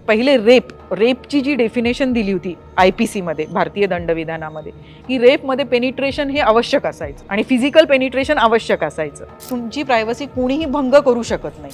पहिले रेपची जी डेफिनेशन दिली होती IPC मध्ये, भारतीय दंडविधानामध्ये, की रेपमध्ये पेनिट्रेशन हे आवश्यक असायचं आणि फिजिकल पेनिट्रेशन आवश्यक असायचं. तुमची प्रायव्हसी कोणीही भंग करू शकत नाही.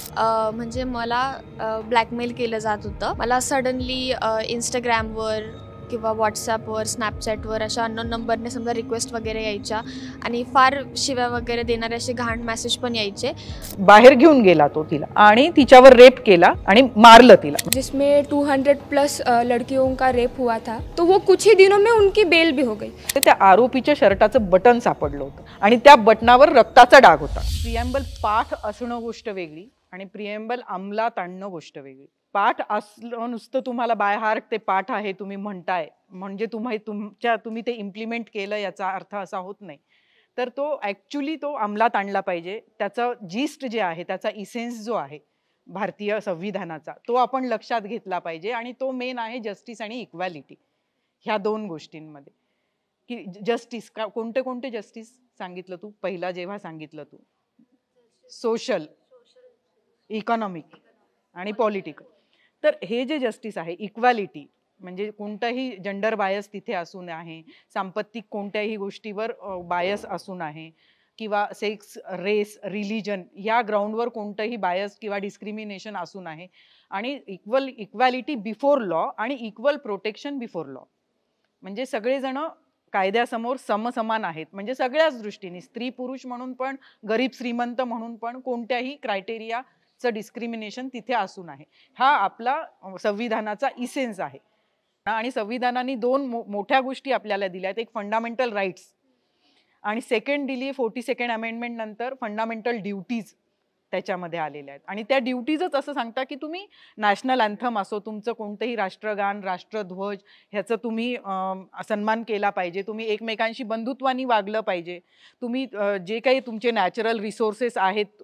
म्हणजे मला ब्लॅकमेल केलं जात होतं. मला सडनली इंस्टाग्रामवर किंवा व्हॉट्सॲपवर, स्नॅपचॅटवर अशा अननोन नंबरने समजा रिक्वेस्ट वगैरे यायच्या आणि फार शिव्या वगैरे देणारे असे घाण मेसेज पण यायचे. बाहेर घेऊन गेला तो तिला आणि तिच्यावर रेप केला आणि मारलं तिला. जिसमें 200+ लड़कियों का रेप हुआ था, तो वो कुछ ही दिनों में उनकी बेल भी हो गई. त्या आरोपीच्या शर्टाचं बटन सापडलं होतं आणि त्या बटनावर रक्ताचा डाग होता. प्रिएम्बल पाठ असणं गोष्ट वेगळी आणि प्रिएम्बल अंमलात आणणं गोष्ट वेगळी. पाठ असलं नुसतं तुम्हाला बाय हार्ट ते पाठ आहे तुम्ही म्हणताय म्हणजे तुम्ही ते इम्प्लिमेंट केलं याचा अर्थ असा होत नाही. तर तो ॲक्च्युली तो अंमलात आणला पाहिजे. त्याचं जिस्ट जे आहे, त्याचा इसेन्स जो आहे भारतीय संविधानाचा, तो आपण लक्षात घेतला पाहिजे आणि तो मेन आहे जस्टिस आणि इक्वॅलिटी. ह्या दोन गोष्टींमध्ये की जस्टिस कोणते कोणते जस्टिस सांगितलं तू पहिला जेव्हा सांगितलं तू? सोशल, इकॉनॉमिक आणि पॉलिटिकल. तर हे जे जस्टिस आहे, इक्वॅलिटी म्हणजे कोणताही जेंडर बायस तिथे असून आहे, सांपत्तिक कोणत्याही गोष्टीवर बायस असून आहे किंवा सेक्स, रेस, रिलिजन या ग्राउंडवर कोणतंही बायस किंवा डिस्क्रिमिनेशन असून आहे आणि इक्वॅलिटी बिफोर लॉ आणि इक्वल प्रोटेक्शन बिफोर लॉ. म्हणजे सगळेजण कायद्यासमोर समसमान आहेत. म्हणजे सगळ्याच दृष्टीने स्त्री पुरुष म्हणून पण, गरीब श्रीमंत म्हणून पण कोणत्याही क्रायटेरियाचं डिस्क्रिमिनेशन तिथे असून आहे. हा आपला संविधानाचा इसेन्स आहे. आणि संविधानाने दोन मोठ्या गोष्टी आपल्याला दिल्यात. एक फंडामेंटल राईट्स आणि सेकंड दिली 42nd अमेंडमेंट नंतर फंडामेंटल ड्युटीज त्याच्यामध्ये आलेल्या आहेत. आणि त्या ड्युटीजच असं सांगता की तुम्ही नॅशनल अँथम असो, तुमचं कोणतंही राष्ट्रगान, राष्ट्रध्वज ह्याचं तुम्ही सन्मान केला पाहिजे. तुम्ही एकमेकांशी बंधुत्वानी वागलं पाहिजे. तुम्ही जे काही तुमचे नॅचरल रिसोर्सेस आहेत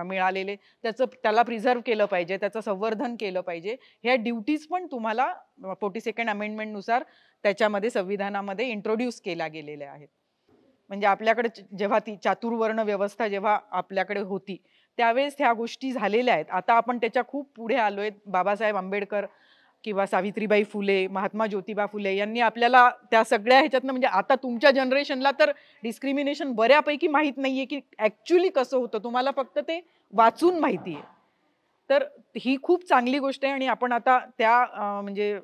मिळालेले त्याला प्रिझर्व केलं पाहिजे, त्याचं संवर्धन केलं पाहिजे. ह्या ड्युटीज पण तुम्हाला 42nd अमेंडमेंटनुसार त्याच्यामध्ये संविधानामध्ये इंट्रोड्यूस केल्या गेलेल्या आहेत. म्हणजे आपल्याकडे जेव्हा ती चातुर्वर्ण व्यवस्था जेव्हा आपल्याकडे होती त्यावेळेस ह्या गोष्टी झालेल्या आहेत. आता आपण त्याच्या खूप पुढे आलोय. बाबासाहेब आंबेडकर किंवा सावित्रीबाई फुले, महात्मा ज्योतिबा फुले यांनी आपल्याला त्या सगळ्या ह्याच्यातनं, म्हणजे आता तुमच्या जनरेशनला तर डिस्क्रिमिनेशन बऱ्यापैकी माहीत नाहीये की ॲक्च्युली कसं होतं, तुम्हाला फक्त ते वाचून माहिती आहे. तर ही खूप चांगली गोष्ट आहे आणि आपण आता त्या म्हणजे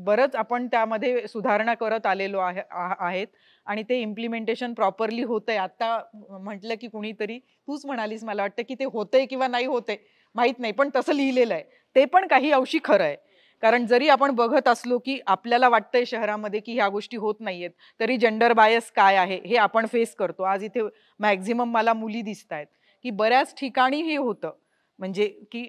बरंच आपण त्यामध्ये सुधारणा करत आलेलो आहेत आणि ते इम्प्लिमेंटेशन प्रॉपरली होतंय. आता म्हटलं की कुणीतरी, तूच म्हणालीस मला वाटतं की ते होतंय किंवा नाही होतंय माहीत नाही, पण तसं लिहिलेलं आहे. ते पण काही अंशी खरं आहे. कारण जरी आपण बघत असलो की आपल्याला वाटतंय शहरामध्ये की ह्या गोष्टी होत नाहीयेत, तरी जेंडर बायस काय आहे हे आपण फेस करतो. आज इथे मॅक्झिमम मला मुली दिसत आहेत की बऱ्याच ठिकाणी हे होतं, म्हणजे की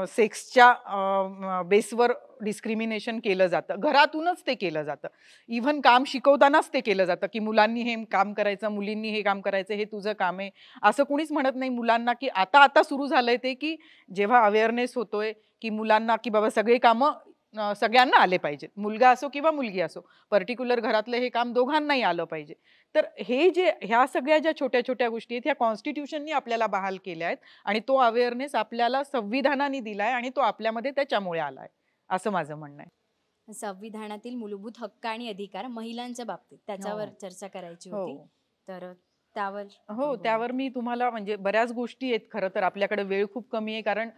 सेक्सच्या बेसवर डिस्क्रिमिनेशन केलं जातं. घरातूनच ते केलं जातं. इव्हन काम शिकवतानाच ते केलं जातं की मुलांनी हे काम करायचं, मुलींनी हे काम करायचं, हे तुझं काम आहे. असं कुणीच म्हणत नाही मुलांना की आता सुरू झालंय ते की जेव्हा अवेअरनेस होतोय की मुलांना की बाबा सगळे कामं सगळ्यांना आले पाहिजेत. मुलगा असो किंवा मुलगी असो, पर्टिक्युलर घरातलं हे काम दोघांनाही आलं पाहिजे. तर हे जे ह्या सगळ्या ज्या छोट्या छोट्या गोष्टी आहेत ह्या कॉन्स्टिट्यूशननी आपल्याला बहाल केल्या आहेत आणि तो अवेअरनेस आपल्याला संविधानाने दिलाय आणि तो आपल्यामध्ये त्याच्यामुळे आलाय, असं माझं म्हणणं आहे. संविधानातील मूलभूत हक्क आणि अधिकार महिलांच्या बाबतीत त्याच्यावर चर्चा करायची होती. तर त्यावर मी तुम्हाला, म्हणजे बऱ्याच गोष्टी आहेत. खरं तर आपल्याकडे वेळ खूप कमी आहे, कारण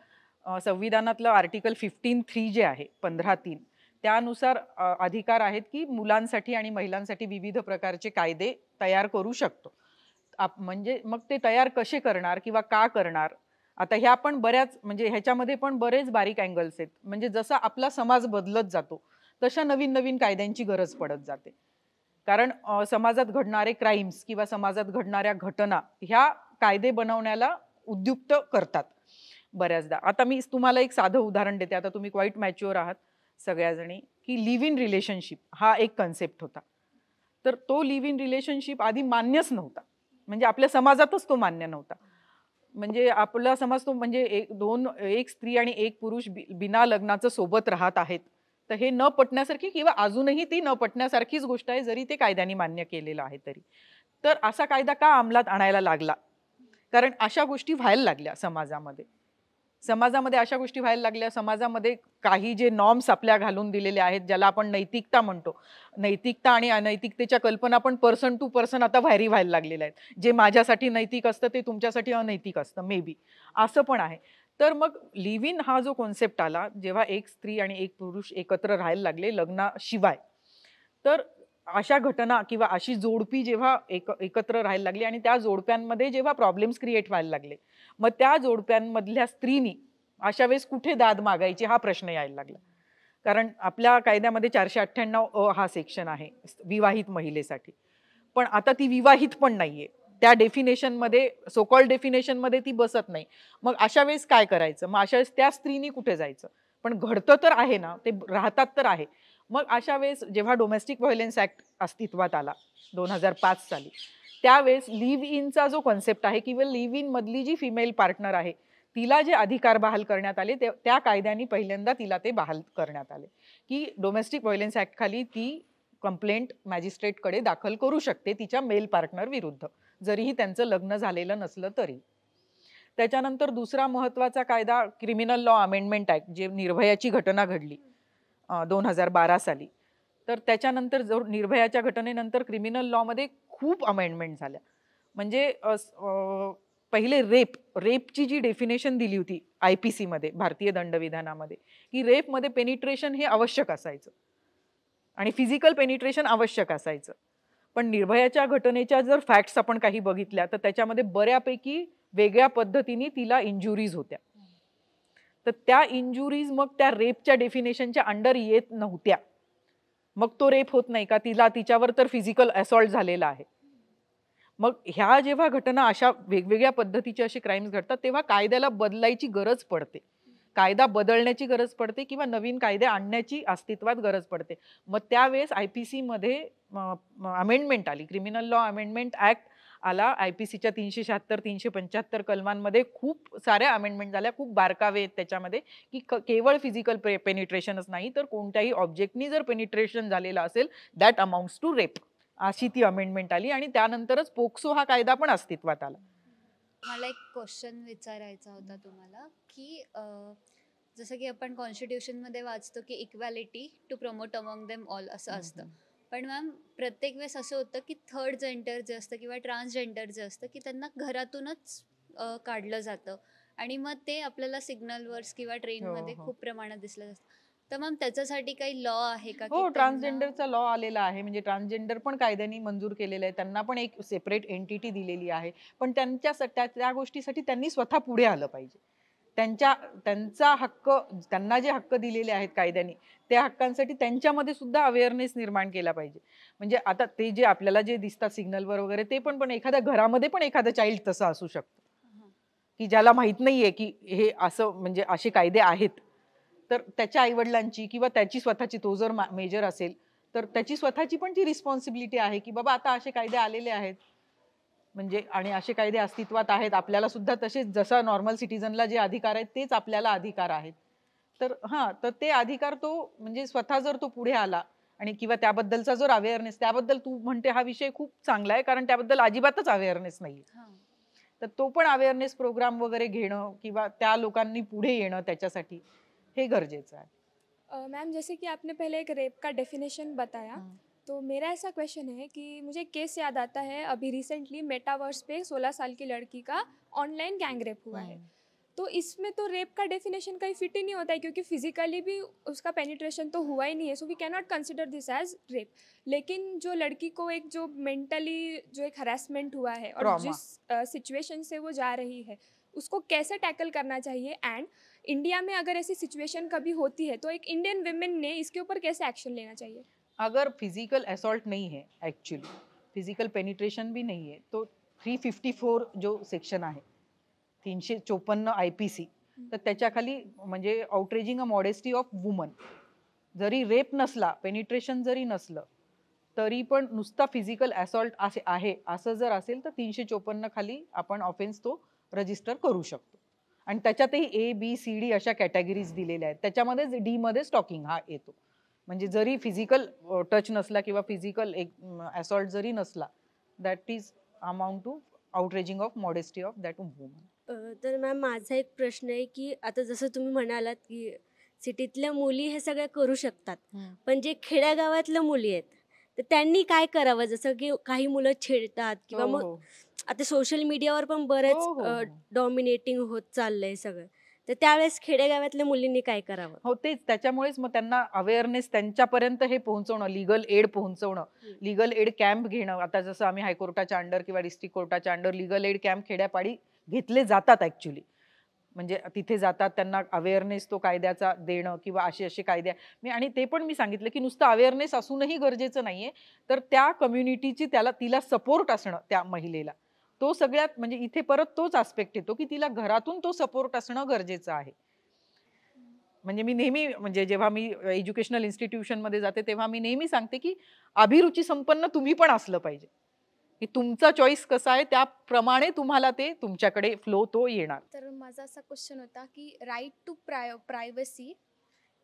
संविधानातलं आर्टिकल 15(3) जे आहे 15(3) त्यानुसार अधिकार आहेत की मुलांसाठी आणि महिलांसाठी विविध प्रकारचे कायदे तयार करू शकतो. म्हणजे मग ते तयार कसे करणार किंवा का करणार, आता ह्या पण बऱ्याच, म्हणजे ह्याच्यामध्ये पण बरेच बारीक अँगल्स आहेत. म्हणजे जसा आपला समाज बदलत जातो तशा नवीन नवीन कायद्यांची गरज पडत जाते. कारण समाजात घडणारे क्राईम्स किंवा समाजात घडणाऱ्या घटना ह्या कायदे बनवण्याला उद्युक्त करतात बऱ्याचदा. आता मी तुम्हाला एक साधं उदाहरण देते. आता तुम्ही क्वाईट मॅच्युअर आहात सगळ्याजणी, की लिव्ह इन रिलेशनशिप हा एक कन्सेप्ट होता. तर तो लिव्ह इन रिलेशनशिप आधी मान्यच नव्हता. म्हणजे आपल्या समाजातच तो मान्य नव्हता. म्हणजे आपला समाज तो, म्हणजे एक स्त्री आणि एक पुरुष बिना लग्नाचं सोबत राहत आहेत, तर हे न पटण्यासारखी किंवा अजूनही ती न पटण्यासारखीच गोष्ट आहे, जरी ते कायद्याने मान्य केलेलं आहे तरी. तर असा कायदा का अंमलात आणायला लागला? कारण अशा गोष्टी व्हायला लागल्या समाजामध्ये. समाजामध्ये अशा गोष्टी व्हायला लागल्या, समाजामध्ये काही जे नॉर्म्स आपल्या घालून दिलेले आहेत, ज्याला आपण नैतिकता म्हणतो, नैतिकता आणि अनैतिकतेच्या कल्पना पण पर्सन टू पर्सन आता व्हॅरी व्हायला लागलेल्या आहेत. जे माझ्यासाठी नैतिक असतं ते तुमच्यासाठी अनैतिक असतं, मे बी असं पण आहे. तर मग लिव्ह इन हा जो कॉन्सेप्ट आला, जेव्हा एक स्त्री आणि एक पुरुष एकत्र राहायला लागले लग्नाशिवाय, तर अशा घटना किंवा अशी जोडपी जेव्हा एकत्र राहायला लागली आणि त्या जोडप्यांमध्ये जेव्हा प्रॉब्लेम्स क्रिएट व्हायला लागले, मग त्या जोडप्यांमधल्या स्त्रीनी अशा वेळेस कुठे दाद मागायची हा प्रश्न यायला लागला. कारण आपल्या कायद्यामध्ये 498 हा सेक्शन आहे विवाहित महिलेसाठी, पण आता ती विवाहित पण नाहीये, त्या डेफिनेशनमध्ये, सोकॉल्ड डेफिनेशनमध्ये ती बसत नाही. मग अशा वेळेस काय करायचं? मग अशा वेळेस त्या स्त्रीनी कुठे जायचं? पण घडतं तर आहे ना, ते राहतात तर आहे. मग अशा वेळेस जेव्हा डोमेस्टिक व्हायलन्स ऍक्ट अस्तित्वात आला 2005 साली, त्यावेळेस लिव्ह इनचा जो कॉन्सेप्ट आहे किंवा लिव्ह इन मधली जी फिमेल पार्टनर आहे तिला जे अधिकार बहाल करण्यात आले, त्या कायद्याने पहिल्यांदा तिला ते बहाल करण्यात आले की डोमेस्टिक व्हायलन्स ऍक्ट खाली ती कंप्लेंट मॅजिस्ट्रेटकडे दाखल करू शकते तिच्या मेल पार्टनर विरुद्ध, जरीही त्यांचं लग्न झालेलं नसलं तरी. त्याच्यानंतर दुसरा महत्वाचा कायदा क्रिमिनल लॉ अमेंडमेंट ऍक्ट, जे निर्भयाची घटना घडली 2012 साली, तर त्याच्यानंतर जो निर्भयाच्या घटनेनंतर क्रिमिनल लॉमध्ये खूप अमेंडमेंट झाल्या. म्हणजे पहिले रेपची जी डेफिनेशन दिली होती IPC मध्ये, भारतीय दंडविधानामध्ये, की रेपमध्ये पेनिट्रेशन हे आवश्यक असायचं आणि फिजिकल पेनिट्रेशन आवश्यक असायचं. पण निर्भयाच्या घटनेच्या जर फॅक्ट्स आपण काही बघितल्या तर त्याच्यामध्ये बऱ्यापैकी वेगळ्या पद्धतीने तिला इंजुरीज होत्या. तर त्या इंजुरीज मग त्या रेपच्या डेफिनेशनच्या अंडर येत नव्हत्या. मग तो रेप होत नाही का? तिच्यावर तर फिजिकल असॉल्ट झालेला आहे. मग ह्या जेव्हा घटना अशा वेगवेगळ्या पद्धतीचे असे क्राईम्स घडतात तेव्हा कायद्याला बदलायची गरज पडते, कायदा बदलण्याची गरज पडते किंवा नवीन कायदे आणण्याची अस्तित्वात गरज पडते. मग त्यावेळेस IPC मध्ये अमेंडमेंट आली, क्रिमिनल लॉ अमेंडमेंट ऍक्ट आला. IPCच्या 376 375 कलमांमध्ये खूप साऱ्या अमेंडमेंट झाल्या, खूप बारकावे आहेत त्याच्यामध्ये, की केवळ फिजिकल पेनिट्रेशनच नाही तर कोणत्याही ऑब्जेक्टनी जर पेनिट्रेशन झालेलं असेल दॅट अमाउंट्स टू रेप, अशी ती अमेंडमेंट आली आणि त्यानंतरच पोक्सो हा कायदा पण अस्तित्वात आला. मला एक क्वेश्चन विचारायचा होता तुम्हाला की जसं की आपण कॉन्स्टिट्यूशनमध्ये वाचतो की equality to promote among them all असं असतं, पण मॅम प्रत्येक वेळेस असं होतं की थर्ड जेंडर जे असतं किंवा ट्रान्सजेंडर जे असतं की त्यांना घरातूनच काढलं जातं आणि मग ते आपल्याला सिग्नलवर्स किंवा ट्रेनमध्ये खूप प्रमाणात दिसलं जातं. तर मग त्याच्यासाठी काही लॉ आहे का? हो, ट्रान्सजेंडरचा लॉ आलेला आहे, म्हणजे ट्रान्सजेंडर पण कायद्याने मंजूर केलेलं आहे, त्यांना पण एक सेपरेट एंटिटी दिलेली आहे. पण त्या गोष्टीसाठी त्यांनी स्वतः पुढे आलं पाहिजे. त्यांचा हक्क, त्यांना जे हक्क दिलेले आहेत कायद्याने, त्या हक्कांसाठी त्यांच्यामध्ये सुद्धा अवेअरनेस निर्माण केला पाहिजे. म्हणजे आता ते जे आपल्याला जे दिसतात सिग्नलवर वगैरे, ते पण एखाद्या घरामध्ये पण एखादं चाइल्ड तसं असू शकतं की ज्याला माहित नाहीये की हे असं, म्हणजे असे कायदे आहेत. तर त्याच्या आईवडिलांची किंवा त्याची स्वतःची, तो जर मेजर असेल तर त्याची स्वतःची पण ती रिस्पॉन्सिबिलिटी आहे की बाबा आता असे कायदे आलेले आहेत, म्हणजे आणि असे कायदे अस्तित्वात आहेत, आपल्याला सुद्धा तसेच जसा नॉर्मल सिटीजनला जे अधिकार आहेत तेच आपल्याला अधिकार आहेत. तर तर ते अधिकार तो, म्हणजे स्वतः जर तो पुढे आला आणि किंवा त्याबद्दलचा जर अवेअरनेस, त्याबद्दल तू म्हणते हा विषय खूप चांगला आहे कारण त्याबद्दल अजिबातच अवेअरनेस नाही, तर तो पण अवेअरनेस प्रोग्राम वगैरे घेणं किंवा त्या लोकांनी पुढे येणं त्याच्यासाठी हे गरजेचं आहे. मैम जैसे कि आपने पहले एक रेप का डेफिनेशन बताया, तो मेरा ऐसा क्वेश्चन है कि मुझे केस याद आता है, अभी रिसेंटली मेटावर्स पे 16 साल की लड़की का ऑनलाइन गैंग रेप हुआ है. तो इसमें तो रेप का डेफिनेशन कहीं फिट ही नहीं होता है क्योंकि फिजिकली भी उसका पेनिट्रेशन तो हुआ ही नहीं है, so we can not consider this as rape. लेकिन जो लड़की को एक जो मेंटली जो एक हरासमेंट हुआ है और जिस सिचुएशन से वो जा रही है उसको कैसे टैकल करना चाहिए, एंड इंडिया में अगर ऐसी सिचुएशन कभी होती है तो एक इंडियन विमेन ने इसके ऊपर कैसे एक्शन लेना चाहिए? अगर फिजिकल असॉल्ट नहीं है, एक्चुअली फिजिकल पेनिट्रेशन भी नहीं है, तो 354 जो सेक्शन आहे 354 IPC, तर त्याच्याखाली म्हणजे outraging a modesty of woman, जरी रेप नसला, पेनिट्रेशन जरी नसलं तरी पण नुसता फिजिकल असॉल्ट असे आहे असं जर असेल तर 354 खाली आपण ऑफेन्स तो रजिस्टर करू शकतो. आणि त्याच्यातही ABCD अशा कॅटेगरीज दिलेल्या आहेत, त्याच्यामध्येच D मध्ये स्टॉकिंग हा येतो. म्हणजे जरी फिजिकल टच नसला किंवा फिजिकल असॉल्ट जरी नसला, that is amount to outraging of modesty of that woman. तर मॅम माझा एक प्रश्न आहे की आता जसं तुम्ही म्हणालात की सिटीतल्या मुली हे सगळं करू शकतात, पण जे खेड्यागावातल्या मुली आहेत तर त्यांनी काय करावं? जसं की काही मुलं छेडतात किंवा हो, मग हो. आता सोशल मीडियावर पण हो, बरेच हो, हो. डॉमिनेटिंग होत चाललंय सगळं. तर त्यावेळेस खेडेगावातल्या मुलींनी काय करावं? हो, तेच त्याच्यामुळेच मग त्यांना अवेअरनेस त्यांच्यापर्यंत हे पोहोचवणं, लीगल एड पोहोचवणं, लीगल एड कॅम्प घेणं. आता जसं आम्ही हायकोर्टाच्या अंडर किंवा डिस्ट्रिक्ट कोर्टाच्या अंडर लीगल एड कॅम्प खेड्यापाडी घेतले जातात ऍक्च्युली. म्हणजे तिथे जातात, त्यांना अवेअरनेस तो कायद्याचा देणं किंवा असे कायदे आणि ते पण मी सांगितलं की नुसतं अवेअरनेस असूनही गरजेचं नाहीये, तर त्या कम्युनिटीची तिला सपोर्ट असणं त्या महिलेला, तो सगळ्यात म्हणजे इथे परत तोच आस्पेक्ट येतो की तिला घरातून तो सपोर्ट असणं गरजेचं आहे. म्हणजे मी नेहमी म्हणजे जेव्हा मी एज्युकेशनल इन्स्टिट्यूशन मध्ये जाते तेव्हा मी नेहमी सांगते की अभिरुची संपन्न तुम्ही पण असलं पाहिजे, की तुमचा चॉईस कसा आहे त्याप्रमाणे तुम्हाला ते तुमच्याकडे फ्लो तो येणार. तर माझा असा क्वेश्चन होता की राईट टू प्रायव्हसी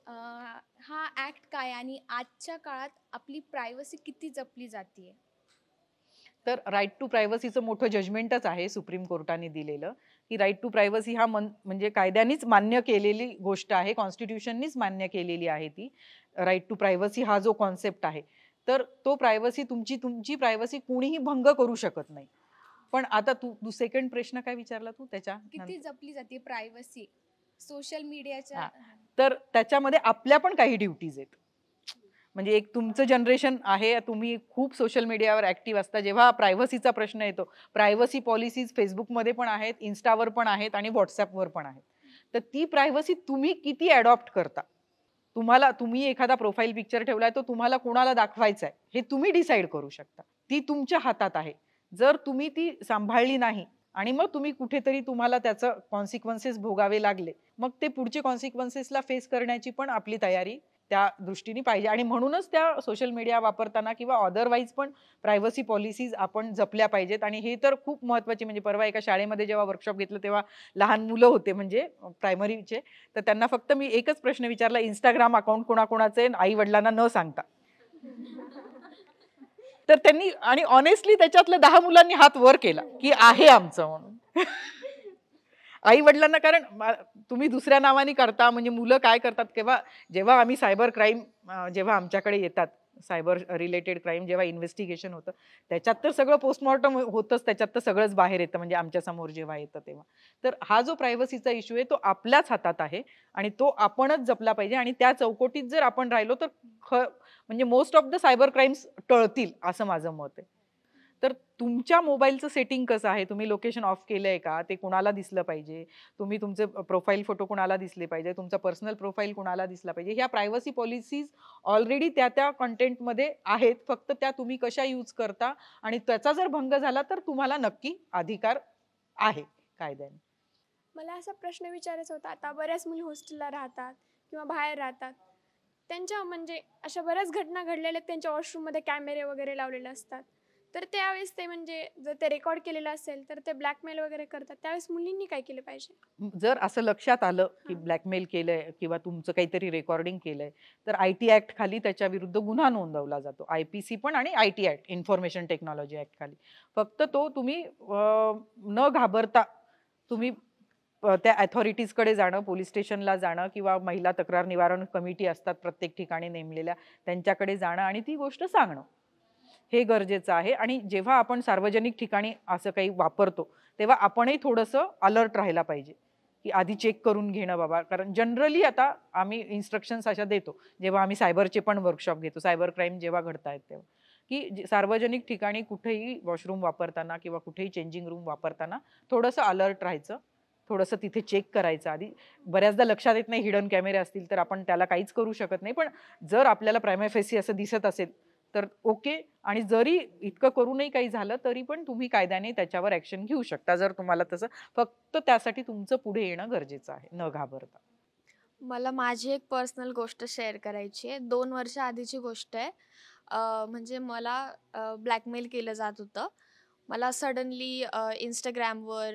हा ऍक्ट काय आणि आजच्या काळात आपली प्रायव्हसी किती जपली जाते? तर राईट टू प्रायव्हसीचं मोठं जजमेंटच आहे सुप्रीम कोर्टाने दिलेलं, की राईट टू प्रायव्हसी हा म्हणजे कायद्यानेच मान्य केलेली गोष्ट आहे, कॉन्स्टिट्यूशननीच मान्य केलेली आहे ती. राईट टू प्रायव्हसी हा जो कॉन्सेप्ट आहे, तर तो प्रायव्हसी तुमची प्रायव्हसी कुणीही भंग करू शकत नाही. पण आता तू सेकंड प्रश्न काय विचारला तू त्याच्या किती जपली जाते प्रायव्हसी सोशल मीडियाच्या? तर त्याच्यामध्ये आपल्या पण काही ड्युटीज आहेत. म्हणजे एक तुमचं जनरेशन आहे, तुम्ही खूप सोशल मीडियावर ऍक्टिव्ह असता, जेव्हा प्रायव्हसीचा प्रश्न येतो, प्रायव्हसी पॉलिसीज फेसबुकमध्ये पण आहेत, इन्स्टावर पण आहेत आणि व्हॉट्सअपवर पण आहेत. तर ती प्रायव्हसी तुम्ही किती अडॉप्ट करता, तुम्ही एखादा प्रोफाईल पिक्चर ठेवलाय तो तुम्हाला कुणाला दाखवायचा आहे हे तुम्ही डिसाईड करू शकता, ती तुमच्या हातात आहे. जर तुम्ही ती सांभाळली नाही आणि मग तुम्ही कुठेतरी तुम्हाला त्याचं कॉन्सिक्वेन्सेस भोगावे लागले, मग ते पुढचे कॉन्सिक्वेन्सेसला फेस करण्याची पण आपली तयारी त्या दृष्टीने पाहिजे. आणि म्हणूनच त्या सोशल मीडिया वापरताना किंवा अदरवाईज पण प्रायव्हसी पॉलिसीज आपण जपल्या पाहिजेत. आणि हे तर खूप महत्वाची, म्हणजे परवा एका शाळेमध्ये जेव्हा वर्कशॉप घेतलं तेव्हा लहान मुलं होते म्हणजे प्रायमरीचे, तर त्यांना फक्त मी एकच प्रश्न विचारला, इंस्टाग्राम अकाउंट कोणाकोणाचे आई वडिलांना न सांगता. तर त्यांनी आणि ऑनेस्टली त्याच्यातल्या 10 मुलांनी हात वर केला की आहे आमचं म्हणून. आई वडिलांना, कारण तुम्ही दुसऱ्या नावाने करता म्हणजे मुलं काय करतात, जेव्हा आम्ही सायबर क्राईम जेव्हा आमच्याकडे येतात, सायबर रिलेटेड क्राईम जेव्हा इन्व्हेस्टिगेशन होतं, त्याच्यात तर सगळं पोस्टमॉर्टम होतंच, त्याच्यात तर सगळंच बाहेर येतं म्हणजे आमच्या समोर जेव्हा येतं तेव्हा. तर हा जो प्रायव्हसीचा इश्यू आहे तो आपल्याच हातात आहे आणि तो आपणच जपला पाहिजे. आणि त्या चौकटीत जर आपण राहिलो तर म्हणजे most of the cyber crimes टळतील असं माझं मत आहे. तर तुमच्या मोबाईलचं सेटिंग कसं आहे, तुम्ही लोकेशन ऑफ केलंय का, ते कुणाला दिसलं पाहिजे, तुम्ही तुमचे प्रोफाईल फोटो कुणाला दिसले पाहिजे, तुमचा पर्सनल प्रोफाईल कुणाला दिसला पाहिजे, ह्या प्रायव्हसी पॉलिसीज ऑलरेडी त्या कंटेंटमध्ये आहेत. फक्त त्या तुम्ही कशा यूज करता आणि त्याचा जर भंग झाला तर तुम्हाला नक्की अधिकार आहे कायद्याने. मला असा प्रश्न विचारायचा होता, आता बऱ्याच मुली हॉस्टेलला राहतात किंवा बाहेर राहतात, त्यांच्या म्हणजे अशा बऱ्याच घटना घडलेल्या आहेत, त्यांच्या वॉशरूममध्ये कॅमेरे वगैरे लावलेले असतात, तर त्यावेळेस ते म्हणजे जर ते रेकॉर्ड केलेलं असेल तर ते ब्लॅकमेल वगैरे करतात, त्यावेळेस मुलींनी काय केलं पाहिजे? जर असं लक्षात आलं की ब्लॅकमेल केलंय किंवा तुमचं काहीतरी रेकॉर्डिंग केलंय तर IT ऍक्ट खाली त्याच्या विरुद्ध गुन्हा नोंदवला जातो, IPC पण आणि IT act, information technology act खाली. फक्त तो तुम्ही न घाबरता तुम्ही त्या अथॉरिटीजकडे जाणं, पोलीस स्टेशनला जाणं किंवा महिला तक्रार निवारण कमिटी असतात प्रत्येक ठिकाणी नेमलेल्या, त्यांच्याकडे जाणं आणि ती गोष्ट सांगणं हे गरजेचं आहे. आणि जेव्हा आपण सार्वजनिक ठिकाणी असं काही वापरतो तेव्हा आपणही थोडंसं अलर्ट राहायला पाहिजे, की आधी चेक करून घेणं बाबा. कारण जनरली आता आम्ही इन्स्ट्रक्शन्स अशा देतो जेव्हा आम्ही सायबरचे पण वर्कशॉप घेतो, सायबर क्राईम जेव्हा घडतायत तेव्हा, की सार्वजनिक ठिकाणी कुठेही वॉशरूम वापरताना किंवा कुठेही चेंजिंग रूम वापरताना थोडंसं अलर्ट राहायचं, थोडंसं तिथे चेक करायचं आधी. बऱ्याचदा लक्षात येत नाही, हिडन कॅमेरे असतील तर आपण त्याला काहीच करू शकत नाही, पण जर आपल्याला प्रायमा फेसी असं दिसत असेल तर ओके. आणि जरी इतकं करूनही काही झालं तरी पण तुम्ही कायद्याने त्याच्यावर ऍक्शन घेऊ शकता जर तुम्हाला तसं. फक्त त्यासाठी तुमचं पुढे येणं गरजेचं आहे न घाबरता. मला माझी एक पर्सनल गोष्ट शेअर करायची आहे. 2 वर्ष आधीची गोष्ट आहे. म्हणजे मला ब्लॅकमेल केलं जात होतं. मला सडनली Instagramवर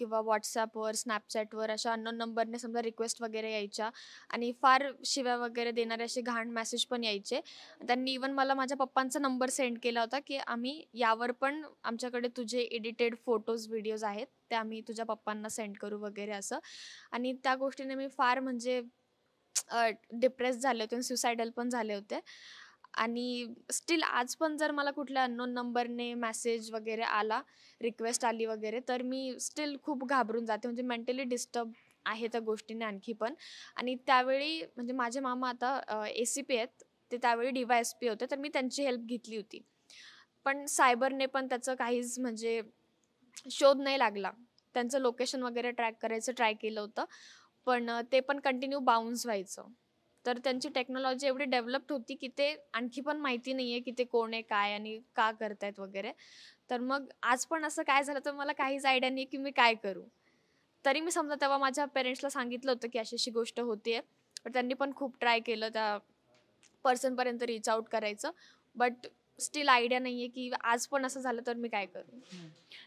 किंवा व्हॉट्सॲपवर स्नॅपचॅटवर अशा अननोन नंबरने समजा रिक्वेस्ट वगैरे यायच्या आणि फार शिव्या वगैरे देणारे असे घाण मेसेज पण यायचे. त्यांनी इवन मला माझ्या पप्पांचा नंबर सेंड केला होता की आम्ही यावर पण आमच्याकडे तुझे एडिटेड फोटोज व्हिडिओज आहेत ते आम्ही तुझ्या पप्पांना सेंड करू वगैरे असं. आणि त्या गोष्टीने मी फार म्हणजे डिप्रेस झाले होते आणि सुसायडल पण झाले होते. आणि स्टील आज पण जर मला कुठल्या अननोन नंबरने मेसेज वगैरे आला, रिक्वेस्ट आली वगैरे, तर मी स्टील खूप घाबरून जाते. म्हणजे मेंटली डिस्टर्ब आहे त्या गोष्टीने आणखी पण. आणि त्यावेळी म्हणजे माझे मामा आता ACP आहेत, ते त्यावेळी DYSP होते, तर मी त्यांची हेल्प घेतली होती. पण सायबरने पण त्याचं काहीच म्हणजे शोध नाही लागला. त्यांचं लोकेशन वगैरे ट्रॅक करायचं ट्राय केलं होतं, पण ते पण कंटिन्यू बाउन्स व्हायचं. तर त्यांची टेक्नॉलॉजी एवढी डेव्हलप्ड होती की ते आणखी पण माहिती नाही आहे की ते कोण आहे, काय आणि का करतायत वगैरे. तर मग आज पण असं काय झालं तर मला काहीच आयडिया नाही की मी काय करू. तरी मी समजा तेव्हा माझ्या पेरेंट्सला सांगितलं होतं की अशी गोष्ट होते. पण त्यांनी पण खूप ट्राय केलं त्या पर्सनपर्यंत रीच आउट करायचं. बट स्टील आयडिया नाही आहे की आज पण असं झालं तर मी काय करू.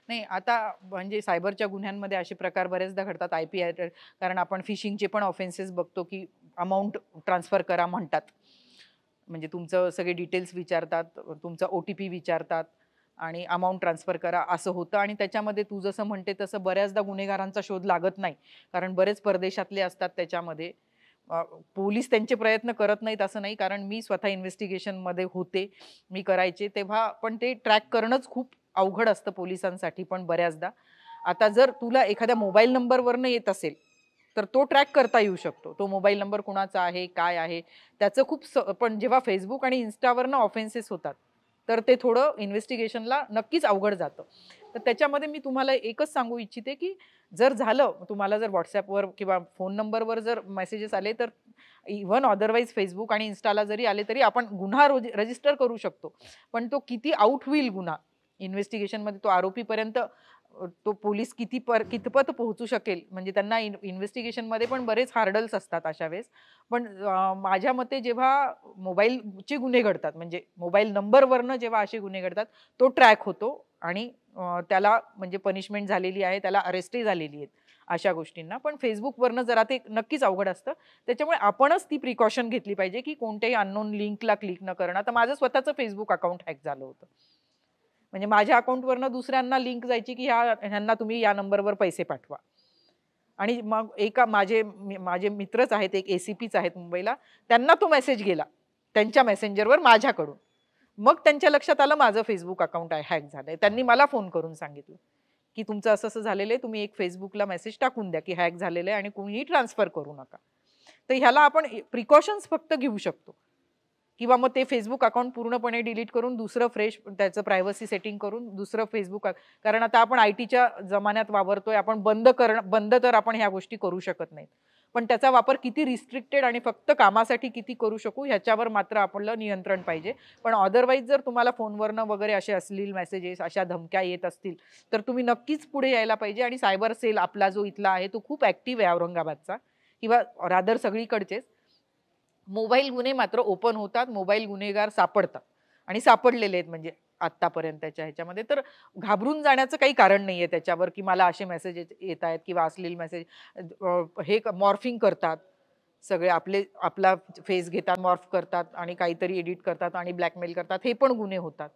नाही, आता म्हणजे सायबरच्या गुन्ह्यांमध्ये असे प्रकार बरेचदा घडतात. IP कारण आपण फिशिंगचे पण ऑफेन्सेस बघतो की अमाऊंट ट्रान्सफर करा म्हणतात. म्हणजे तुमचं सगळे डिटेल्स विचारतात, तुमचा OTP विचारतात आणि अमाऊंट ट्रान्सफर करा असं होतं. आणि त्याच्यामध्ये तू जसं म्हणते तसं बऱ्याचदा गुन्हेगारांचा शोध लागत नाही, कारण बरेच परदेशातले असतात त्याच्यामध्ये. पोलीस त्यांचे प्रयत्न करत नाहीत असं नाही, कारण मी स्वतः इन्व्हेस्टिगेशनमध्ये होते, मी करायचे तेव्हा. पण ते ट्रॅक करणंच खूप अवघड असतं पोलिसांसाठी पण बऱ्याचदा. आता जर तुला एखाद्या मोबाईल नंबरवरनं येत असेल तर तो ट्रॅक करता येऊ शकतो. तो मोबाईल नंबर कुणाचा आहे, काय आहे त्याचं खूप पण जेव्हा फेसबुक आणि इन्स्टावरनं ऑफेन्सेस होतात तर ते थोडं इन्व्हेस्टिगेशनला नक्कीच अवघड जातं. तर त्याच्यामध्ये मी तुम्हाला एकच सांगू इच्छिते की जर झालं, तुम्हाला जर व्हॉट्सॲपवर किंवा फोन नंबरवर जर मेसेजेस आले, तर इव्हन अदरवाईज फेसबुक आणि इन्स्टाला जरी आले तरी आपण गुन्हा रजिस्टर करू शकतो. पण तो किती आउट होईल गुन्हा इन्व्हेस्टिगेशनमध्ये, तो आरोपीपर्यंत तो पोलीस कितपत पोहोचू शकेल, म्हणजे त्यांना इन्व्हेस्टिगेशनमध्ये पण बरेच हार्डल्स असतात अशा वेळेस. पण माझ्या मते जेव्हा मोबाईलचे गुन्हे घडतात, म्हणजे मोबाईल नंबरवरनं जेव्हा असे गुन्हे घडतात, तो ट्रॅक होतो आणि त्याला म्हणजे पनिशमेंट झालेली आहे, त्याला अरेस्टही झालेली आहेत अशा गोष्टींना. पण फेसबुकवरनं जरा ते नक्कीच अवघड असतं. त्याच्यामुळे आपणच ती प्रिकॉशन घेतली पाहिजे की कोणत्याही अननोन लिंकला क्लिक न करणं. आता माझं स्वतःचं फेसबुक अकाउंट हॅक झालं होतं. म्हणजे माझ्या अकाउंटवरनं दुसऱ्यांना लिंक जायची की ह्यांना तुम्ही या नंबरवर पैसे पाठवा. आणि मग माझे मित्रच आहेत, एक ACPच आहेत मुंबईला, त्यांना तो मेसेज गेला त्यांच्या मेसेंजरवर माझ्याकडून. मग त्यांच्या लक्षात आलं माझं फेसबुक अकाउंट हॅक झालंय. त्यांनी मला फोन करून सांगितलं की तुमचं असं असं झालेलं आहे, तुम्ही एक फेसबुकला मेसेज टाकून द्या की हॅक झालेलं आहे आणि कोणीही ट्रान्सफर करू नका. तर ह्याला आपण प्रिकॉशन्स फक्त घेऊ शकतो, किंवा मग ते फेसबुक अकाउंट पूर्णपणे डिलीट करून दुसरं फ्रेश त्याचं प्रायव्हसी सेटिंग करून दुसरं फेसबुक. कारण आता आपण ITच्या जमान्यात वावरतोय, आपण बंद तर आपण ह्या गोष्टी करू शकत नाहीत. पण त्याचा वापर किती रिस्ट्रिक्टेड आणि फक्त कामासाठी किती करू शकू ह्याच्यावर मात्र आपलं नियंत्रण पाहिजे. पण अदरवाईज जर तुम्हाला फोनवरनं वगैरे असे अश्लील मेसेजेस, अशा धमक्या येत असतील तर तुम्ही नक्कीच पुढे यायला पाहिजे. आणि सायबर सेल आपला जो इथला आहे तो खूप ऍक्टिव्ह आहे औरंगाबादचा, किंवा रादर सगळीकडचेच. मोबाईल गुन्हे मात्र ओपन होतात, मोबाईल गुन्हेगार सापडतात आणि सापडलेले आहेत म्हणजे आतापर्यंतच्या ह्याच्यामध्ये. तर घाबरून जाण्याचं काही कारण नाहीये त्याच्यावर की मला असे मेसेज येत आहेत किंवा असलेले मेसेज. हे मॉर्फिंग करतात सगळे, आपला फेस घेतात, मॉर्फ करतात आणि काहीतरी एडिट करतात आणि ब्लॅकमेल करतात, हे पण गुन्हे होतात.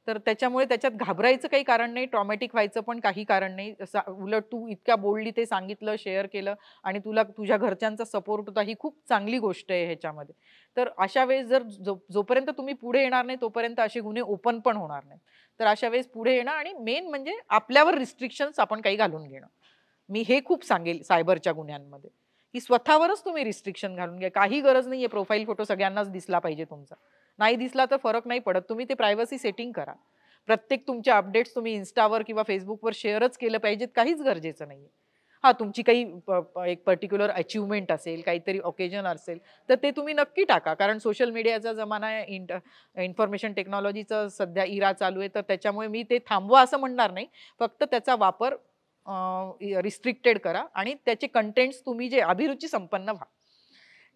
तर त्याच्यामुळे त्याच्यात घाबरायचं काही कारण नाही, ट्रॉमॅटिक व्हायचं पण काही कारण नाही. उलट तू इतक्या बोल्डली ते सांगितलं, शेअर केलं आणि तुला तुझ्या घरच्यांचा सपोर्ट होता, ही खूप चांगली गोष्ट आहे ह्याच्यामध्ये. तर अशा वेळेस जर जोपर्यंत तुम्ही पुढे येणार नाही तोपर्यंत असे गुन्हे ओपन पण होणार नाही. तर अशा वेळेस पुढे येणं आणि मेन म्हणजे आपल्यावर रिस्ट्रिक्शन्स आपण काही घालून घेणं. मी हे खूप सांगेल सायबरच्या गुन्ह्यांमध्ये की स्वतःवरच तुम्ही रिस्ट्रिक्शन घालून घ्या. काही गरज नाहीये प्रोफाईल फोटो सगळ्यांनाच दिसला पाहिजे तुमचा. नाही दिसला तर फरक नाही पडत, तुम्ही ते प्रायव्हसी सेटिंग करा. प्रत्येक तुमच्या अपडेट्स तुम्ही इन्स्टावर किंवा फेसबुकवर शेअरच केलं पाहिजेत, काहीच गरजेचं नाहीये. हा, तुमची काही एक पर्टिक्युलर अचिव्हमेंट असेल, काहीतरी ओकेजन असेल तर ते तुम्ही नक्की टाका. कारण सोशल मीडियाचा जमाना आहे, इन्फॉर्मेशन टेक्नॉलॉजीचा सध्या इरा चालू आहे. तर त्याच्यामुळे मी ते थांबवा असं म्हणणार नाही, फक्त त्याचा वापर रिस्ट्रिक्टेड करा आणि त्याचे कंटेंट्स तुम्ही जे अभिरुची संपन्न व्हा,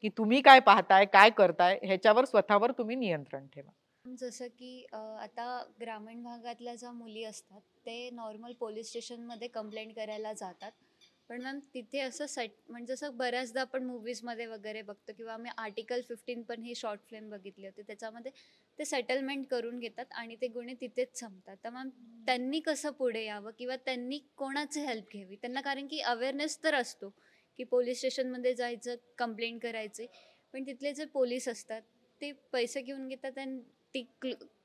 की तुम्ही काय पाहताय, काय करताय ह्याच्यावर स्वतःवर तुम्ही नियंत्रण ठेवा. जसं की आता ग्रामीण भागातल्या ज्या मुली असतात ते नॉर्मल पोलीस स्टेशनमध्ये कंप्लेंट करायला जातात, पण मॅम तिथे असं म्हणजे जसं बऱ्याचदा आपण मूवीजमध्ये वगैरे बघतो किंवा आम्ही आर्टिकल 15 पण ही शॉर्ट फिल्म बघितली होती, त्याच्यामध्ये ते सेटलमेंट करून घेतात आणि ते गुन्हे तिथेच संपतात. तर मॅम त्यांनी कसं पुढे यावं किंवा त्यांनी कोणाची हेल्प घ्यावी त्यांना, कारण की अवेअरनेस तर असतो की पोलीस स्टेशनमध्ये जायचं, कंप्लेंट करायची, पण तिथले जे पोलीस असतात ते पैसे घेऊन घेतात आणि ती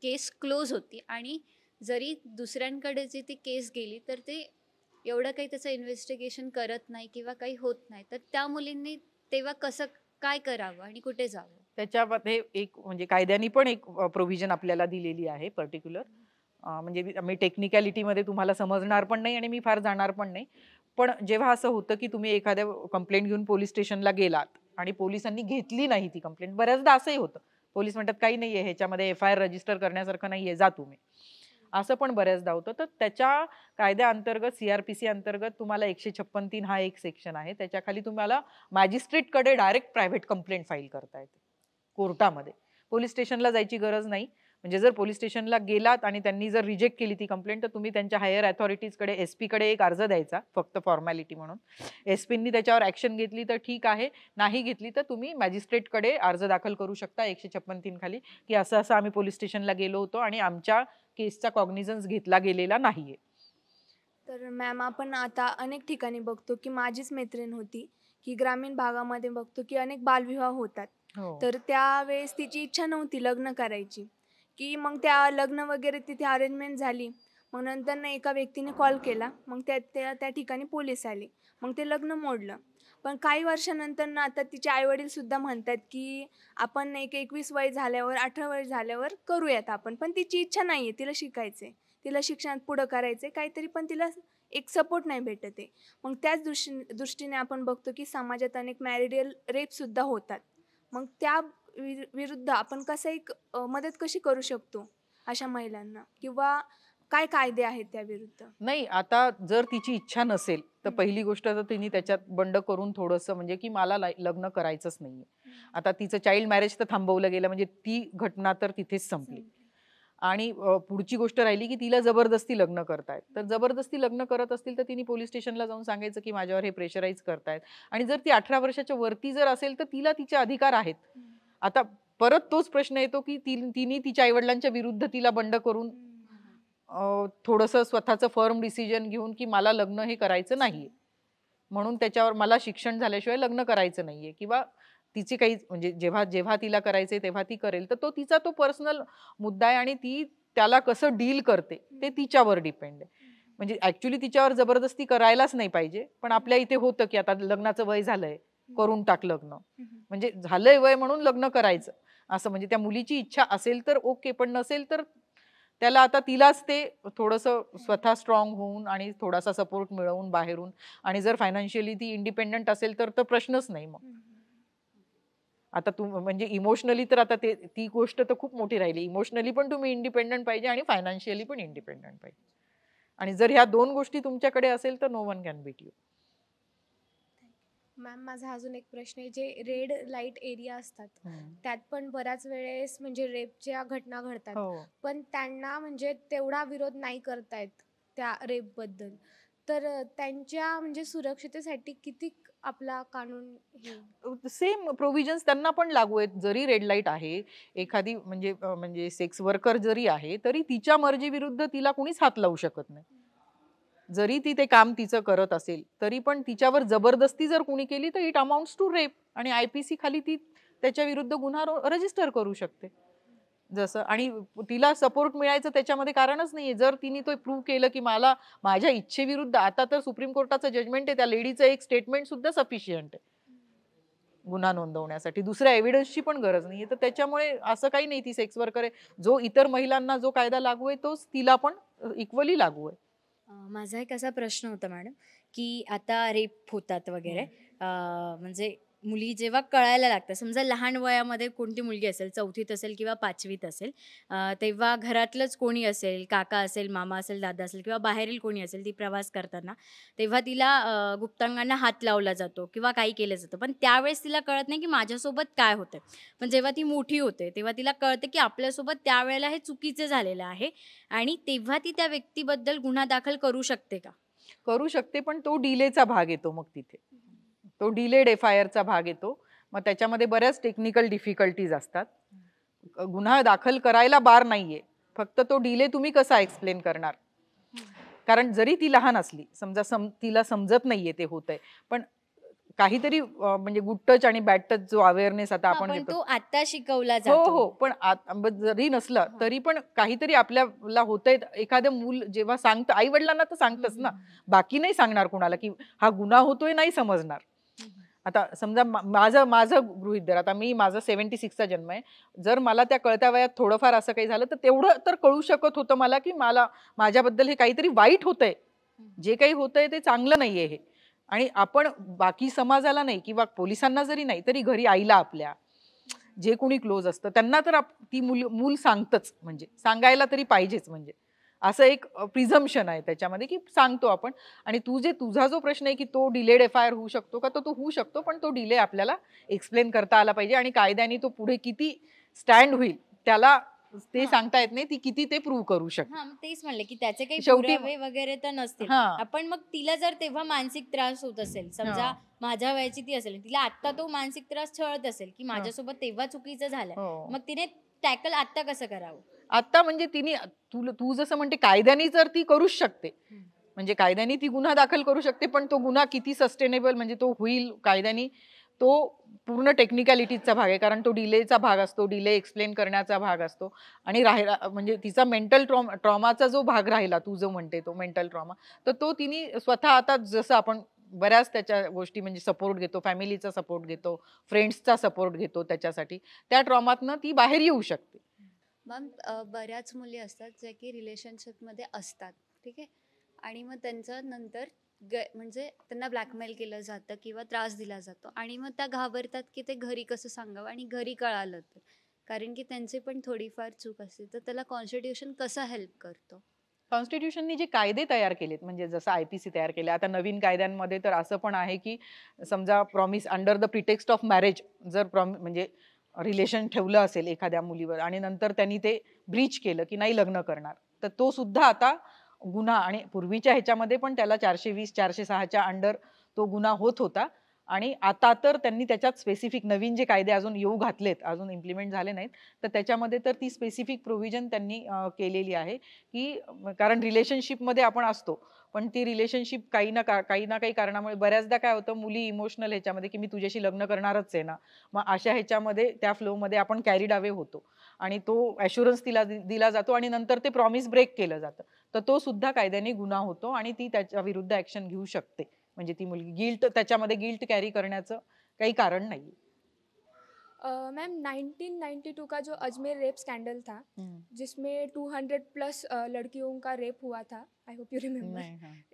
केस क्लोज होती. आणि जरी दुसऱ्यांकडे जी ती केस गेली तर ते एवढं काही त्याचं इन्व्हेस्टिगेशन करत नाही किंवा काही होत नाही. तर त्या मुलींनी तेव्हा कसं काय करावं आणि कुठे जावं? त्याच्यामध्ये एक म्हणजे कायद्याने पण एक प्रोव्हिजन आपल्याला दिलेली आहे पर्टिक्युलर. म्हणजे मी टेक्निकॅलिटीमध्ये तुम्हाला समजणार पण नाही आणि मी फार जाणार पण नाही. पण जेव्हा असं होतं की तुम्ही एखाद्या कंप्लेंट घेऊन पोलीस स्टेशनला गेलात आणि पोलिसांनी घेतली नाही ती कंप्लेंट, बऱ्याचदा असंही होतं. पोलीस म्हणतात काही नाहीये ह्याच्यामध्ये, FIR रजिस्टर करण्यासारखं नाहीये, जा तुम्ही. असं पण बऱ्याचदा होतं. तर त्याच्या कायद्याअंतर्गत CRPC अंतर्गत तुम्हाला 156(3) हा एक सेक्शन आहे. त्याच्याखाली तुम्हाला मॅजिस्ट्रेटकडे डायरेक्ट प्रायव्हेट कंप्लेंट फाईल करता येते कोर्टामध्ये. पोलीस स्टेशनला जायची गरज नाही. म्हणजे जर पोलीस स्टेशनला गेलात आणि त्यांनी जर रिजेक्ट केली ती कंप्लेंट, तर तुम्ही त्यांच्या हायर अथॉरिटीजकडे SP कडे एक अर्ज द्यायचा फक्त फॉर्मॅलिटी म्हणून. SPनी त्याच्यावर ऍक्शन घेतली तर ठीक आहे, नाही घेतली तर तुम्ही मॅजिस्ट्रेटकडे अर्ज दाखल करू शकता 156(3) खाली, की असं असं आम्ही पोलीस स्टेशनला गेलो होतो आणि आमच्या केसचा कॉग्निझन्स घेतला गेलेला नाहीये. तर मॅम आपण आता अनेक ठिकाणी बघतो की माझीच मैत्रीण होती की ग्रामीण भागामध्ये बघतो की अनेक बालविवाह होतात. हो. तर त्यावेळेस तिची इच्छा नव्हती लग्न करायची, की मग त्या लग्न वगैरे तिथे अरेंजमेंट झाली. मग नंतर ना एका व्यक्तीने कॉल केला, मग त्या ठिकाणी पोलीस आले, मग ते लग्न मोडलं. पण काही वर्षानंतर ना आता तिचे आईवडील सुद्धा म्हणतात की आपण 21 वय झाल्यावर 18 वय झाल्यावर करूयात आपण, पण तिची इच्छा नाही आहे, तिला शिकायचं आहे, तिला शिक्षणात पुढं करायचं आहे काहीतरी, पण तिला एक सपोर्ट नाही भेटत आहे. मग त्याच दृष्टीने आपण बघतो की समाजात अनेक मॅरिडियल रेपसुद्धा होतात. मग त्या विरुद्ध आपण कसं एक मदत कशी करू शकतो अशा महिलांना, किंवा काय कायदे आहेत त्या विरुद्ध? नाही, आता जर तिची इच्छा नसेल तर पहिली गोष्ट तर तिने त्याच्यात बंड करून थोडंसं म्हणजे की मला लग्न करायचंच नाहीये. आता तिचं चाइल्ड मॅरेज तर थांबवलं गेलं, म्हणजे ती घटना तर तिथेच संपली. आणि पुढची गोष्ट राहिली की तिला जबरदस्ती लग्न करतायत. तर जबरदस्ती लग्न करत असतील तर तिने पोलीस स्टेशनला जाऊन सांगायचं की माझ्यावर हे प्रेशराईज करतायत. आणि जर ती 18 वर्षाच्या वरती जर असेल तर तिला तिचे अधिकार आहेत. आता परत तोच प्रश्न येतो की तिने तिच्या आईवडिलांच्या विरुद्ध तिला बंड करून थोडंसं स्वतःचं फर्म डिसिजन घेऊन की मला लग्न हे करायचं नाहीये, म्हणून त्याच्यावर मला शिक्षण झाल्याशिवाय लग्न करायचं नाहीये, किंवा तिची काही म्हणजे जेव्हा जेव्हा तिला करायचंय तेव्हा ती करेल, तर तिचा तो पर्सनल मुद्दा आहे आणि ती त्याला कसं डील करते ते तिच्यावर डिपेंड आहे. म्हणजे ऍक्च्युली तिच्यावर जबरदस्ती करायलाच नाही पाहिजे, पण आपल्या इथे होतं की आता लग्नाचं वय झालंय, करून टाक लग्न, म्हणजे झालंय वय म्हणून लग्न करायचं असं. म्हणजे त्या मुलीची इच्छा असेल तर ओके, पण नसेल तर त्याला आता तिलाच ते थोडंसं स्वतः स्ट्रॉंग होऊन आणि थोडासा सपोर्ट मिळवून बाहेरून, आणि जर फायनान्शियली ती इंडिपेंडंट असेल तर प्रश्नच नाही. मग आता म्हणजे इमोशनली तर आता ती गोष्ट तर खूप मोठी राहिली. इमोशनली पण तुम्ही इंडिपेंडंट पाहिजे आणि फायनान्शियली पण इंडिपेंडंट पाहिजे. आणि जर ह्या 2 गोष्टी तुमच्याकडे असेल तर no one can beat you. Ma'am माझा अजून एक प्रश्न आहे, जे रेड लाईट एरिया असतात त्यात पण बऱ्याच वेळेस म्हणजे रेपच्या घटना घडतात, पण त्यांना म्हणजे तेवढा विरोध नाही करतायत त्या रेपबद्दल. तर त्यांच्या म्हणजे सुरक्षितेसाठी किती आपला कानून सेम प्रोव्हिजन्स त्यांना पण लागू आहेत. जरी रेड लाईट आहे, एखादी म्हणजे सेक्स वर्कर जरी आहे, तरी तिच्या मर्जी विरुद्ध तिला कोणीच हात लावू शकत नाही. जरी ती ते काम तिचं करत असेल तरी पण तिच्यावर जबरदस्ती जर कोणी केली तर इट अमाउंट्स टू रेप, आणि IPC खाली ती त्याच्या विरुद्ध गुन्हा रजिस्टर करू शकते. जसं, आणि तिला सपोर्ट मिळायचं त्याच्यामध्ये कारणच नाहीये. जर तिने तो प्रूव्ह केलं की मला माझ्या इच्छेविरुद्ध, आता तर सुप्रीम कोर्टाचं जजमेंट आहे, त्या लेडीचं एक स्टेटमेंट सुद्धा सफिशियंट आहे गुन्हा नोंदवण्यासाठी, दुसऱ्या एव्हिडन्सची पण गरज नाहीये. तर त्याच्यामुळे असं काही नाही ती सेक्स वर्कर आहे. जो इतर महिलांना जो कायदा लागू आहे तोच तिला पण इक्वली लागू आहे. माझा एक असा प्रश्न होता मॅडम, की आता रेप होतात वगैरे, म्हणजे मुली जेव्हा कळायला लागतात, समजा लहान वयामध्ये कोणती मुलगी असेल, 4थीत असेल किंवा 5वीत असेल, तेव्हा घरातलंच कोणी असेल, काका असेल, मामा असेल, दादा असेल किंवा बाहेरील कोणी असेल, ती प्रवास करताना तेव्हा तिला गुप्तांगांना हात लावला जातो किंवा काही केलं जातं. पण त्यावेळेस तिला कळत नाही की माझ्यासोबत काय होतंय. पण जेव्हा ती मोठी होते तेव्हा तिला कळतं की आपल्यासोबत त्यावेळेला हे चुकीचं झालेलं आहे आणि तेव्हा ती त्या व्यक्तीबद्दल गुन्हा दाखल करू शकते का? करू शकते, पण तो डिलेचा भाग येतो मग तिथे. तो डिलेड एफआयआरचा भाग येतो. मग त्याच्यामध्ये बऱ्याच टेक्निकल डिफिकल्टीज असतात. गुन्हा दाखल करायला बार नाहीये, फक्त तो डिले तुम्ही कसा एक्सप्लेन करणार. कारण जरी ती लहान असली, समजा तिला समजत नाहीये ते होतंय, पण काहीतरी म्हणजे गुड टच आणि बॅड टच जो अवेअरनेस आता आपण पण घेतो, तो आता शिकवला हो जातो. हो, पण जरी नसला तरी पण काहीतरी आपल्याला होतंय. एखादं मूल जेव्हा सांगतं, आई वडिलांना तर सांगतच ना, बाकी नाही सांगणार कुणाला की हा गुन्हा होतोय, नाही समजणार. आता समजा माझं गृहीत धर, आता माझा 76चा जन्म आहे. जर मला त्या कळत्या वयात थोडंफार असं काही झालं तर तेवढं तर कळू शकत होतं मला की माझ्याबद्दल हे काहीतरी वाईट होतंय, जे काही होतंय ते चांगलं नाहीये हे. आणि आपण बाकी समाजाला नाही किंवा पोलिसांना जरी नाही तरी घरी आईला आपल्या जे कोणी क्लोज असतं त्यांना तर ती मूल सांगतच, म्हणजे सांगायला तरी पाहिजेच. म्हणजे असं एक प्रिझम्पशन आहे त्याच्यामध्ये की सांगतो आपण. आणि तुझा जो प्रश्न आहे की तो डिलेड एफआयआर होऊ शकतो का, तो होऊ शकतो, पण तो डिले आपल्याला एक्सप्लेन करता आला पाहिजे. आणि कायद्याने तो पुढे किती स्टँड होईल त्याला ते सांगता येत नाही, ती किती ते प्रूव्ह करू शकते. मग तेच म्हणले की त्याचे काही शेवटी पुरावे वगैरे तर नसतील. हा. आपण मग तिला जर तेव्हा मानसिक त्रास होत असेल, समजा माझ्या वयाची ती असेल, तिला आता तो मानसिक त्रास छळत असेल की माझ्यासोबत तेव्हा चुकीचं झालं, मग तिने टॅकल आता कसं करावं? आता म्हणजे तिने तू जसं म्हणते कायद्याने तर ती करूच शकते, म्हणजे कायद्याने ती गुन्हा दाखल करू शकते, पण तो गुन्हा किती सस्टेनेबल म्हणजे तो होईल कायद्याने, तो पूर्ण टेक्निकॅलिटीजचा भाग आहे. कारण तो डिलेचा भाग असतो, डिले एक्सप्लेन करण्याचा भाग असतो. आणि राहिला म्हणजे तिचा मेंटल ट्रॉमाचा जो भाग राहिला, तू जो म्हणते तो मेंटल ट्रॉमा, तर तो तिने स्वतः आता जसं आपण बऱ्याच त्याच्या गोष्टी म्हणजे सपोर्ट घेतो, फॅमिलीचा सपोर्ट घेतो, फ्रेंड्सचा सपोर्ट घेतो, त्याच्यासाठी त्या ट्रॉमातनं ती बाहेर येऊ शकते. मॅम बऱ्याच मुली असतात ज्या की रिलेशनशिपमध्ये असतात, ठीक आहे, आणि मग त्यांचं नंतर म्हणजे त्यांना ब्लॅकमेल केलं जातं किंवा त्रास दिला जातो आणि मग त्या घाबरतात की ते घरी कसं सांगावं आणि घरी कळालं तर, कारण की त्यांची पण थोडीफार चूक असते. तर त्याला कॉन्स्टिट्यूशन कसं हेल्प करतो? कॉन्स्टिट्यूशननी जे कायदे तयार केलेत, म्हणजे जसं IPC तयार केले, आता नवीन कायद्यांमध्ये तर असं पण आहे की समजा promise under the pretext of marriage जर म्हणजे रिलेशन ठेवलं असेल एखाद्या मुलीवर आणि नंतर त्यांनी ते ब्रीच केलं की नाही लग्न करणार, तर तो सुद्धा आता गुन्हा. आणि पूर्वीच्या ह्याच्यामध्ये पण त्याला 420 406च्या अंडर तो गुन्हा होत होता. आणि आता तर त्यांनी त्याच्यात स्पेसिफिक नवीन जे कायदे अजून येऊ घातलेत, अजून इम्प्लिमेंट झाले नाहीत, तर त्याच्यामध्ये तर ती स्पेसिफिक प्रोव्हिजन त्यांनी केलेली आहे की कारण रिलेशनशिपमध्ये आपण असतो, पण ती रिलेशनशिप काही ना काही कारणामुळे बऱ्याचदा काय होतं, मुली इमोशनल ह्याच्यामध्ये की मी तुझ्याशी लग्न करणारच आहे ना, मग अशा ह्याच्यामध्ये त्या फ्लोमध्ये आपण कॅरीड अवे होतो आणि तो ॲश्युरन्स तिला दिला जातो आणि नंतर ते प्रॉमिस ब्रेक केलं जातं, तर तो सुद्धा कायद्याने गुन्हा होतो आणि ती त्याच्या विरुद्ध ऍक्शन घेऊ शकते. म्हणजे ती मुलगी त्याच्यामध्ये गिल्ट कॅरी करण्याचं काही कारण नाही. मैम 1992 का जो अजमेर रेप स्कैंडल था, जिसमें 200+ लड़कियों का रेप हुआ था, I hope you remember.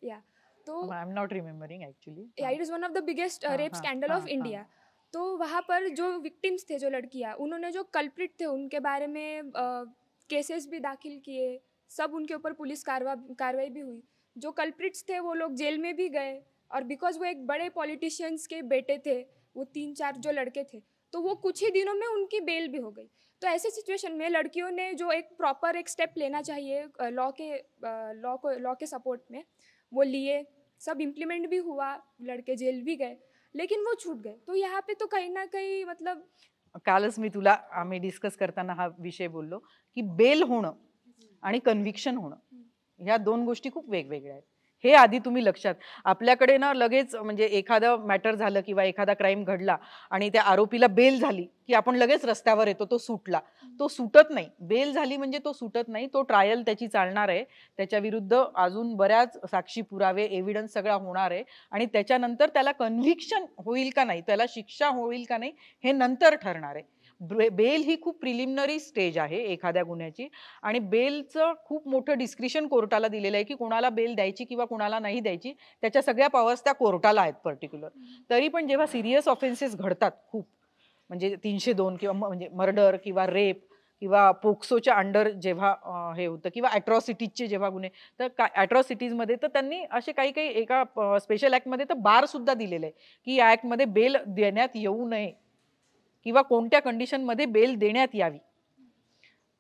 Yeah तो I am not remembering actually. Yeah it is one of the biggest rape scandal of India. तो वहाँ पर जो विक्टिम्स थे, जो लड़कियाँ, उन्होंने जो कल्प्रिट थे उनके बारे में केसेस भी दाखिल किए, सब उनके ऊपर पुलिस कार्रवाई भी हुई. जो कल्प्रिट्स थे वो लोग जेल में भी गए, और बिकॉज वो एक बड़े पॉलिटिशियंस के बेटे थे, वो 3-4 जो लड़के थे, तो वो कुछ ही दिनों में उनकी बेल भी हो गई. तो ऐसे सिचुएशन में लड़कियों ने जो एक प्रॉपर एक स्टेप लेना चाहिए लॉ के सपोर्ट में, वो लिए, सब इम्प्लीमेंट भी हुआ, लड़के जेल भी गए, लेकिन वो छूट गए. तो यहाँ पे तो कहीं ना कहीं मतलब कालच मी तुला आम्ही डिस्कस करताना हा विषय बोललो की बेल होणं आणि कन्व्हिक्शन होणं ह्या दोन गोष्टी खूप वेगवेगळ्या आहेत. हे आधी तुम्ही लक्षात, आपल्याकडे ना लगेच म्हणजे एखादं मॅटर झालं किंवा एखादा क्राईम घडला आणि त्या आरोपीला बेल झाली की आपण लगेच रस्त्यावर येतो, तो सुटला. तो सुटत नाही. बेल झाली म्हणजे तो सुटत नाही, तो ट्रायल त्याची चालणार आहे, त्याच्या विरुद्ध अजून बऱ्याच साक्षी पुरावे एव्हिडन्स सगळा होणार आहे आणि त्याच्यानंतर त्याला कन्व्हिक्शन होईल का नाही, त्याला शिक्षा होईल का नाही, हे नंतर ठरणार आहे. बेल ही खूप प्रिलिमिनरी स्टेज आहे एखाद्या गुन्ह्याची, आणि बेलचं खूप मोठं डिस्क्रिशन कोर्टाला दिलेलं आहे की कोणाला बेल द्यायची किंवा कोणाला नाही द्यायची. त्याच्या सगळ्या पॉवर्स त्या कोर्टाला आहेत पर्टिक्युलर. तरी पण जेव्हा सिरियस ऑफेन्सेस घडतात खूप, म्हणजे 302 किंवा म्हणजे मर्डर किंवा रेप किंवा पोक्सोच्या अंडर जेव्हा हे होतं, किंवा अॅट्रॉसिटीजचे जेव्हा गुन्हे, तर अॅट्रॉसिटीजमध्ये तर त्यांनी असे काही काही एका स्पेशल ॲक्टमध्ये तर बार सुद्धा दिलेलं आहे की या ॲक्टमध्ये बेल देण्यात येऊ नये किंवा कोणत्या कंडिशनमध्ये बेल देण्यात यावी.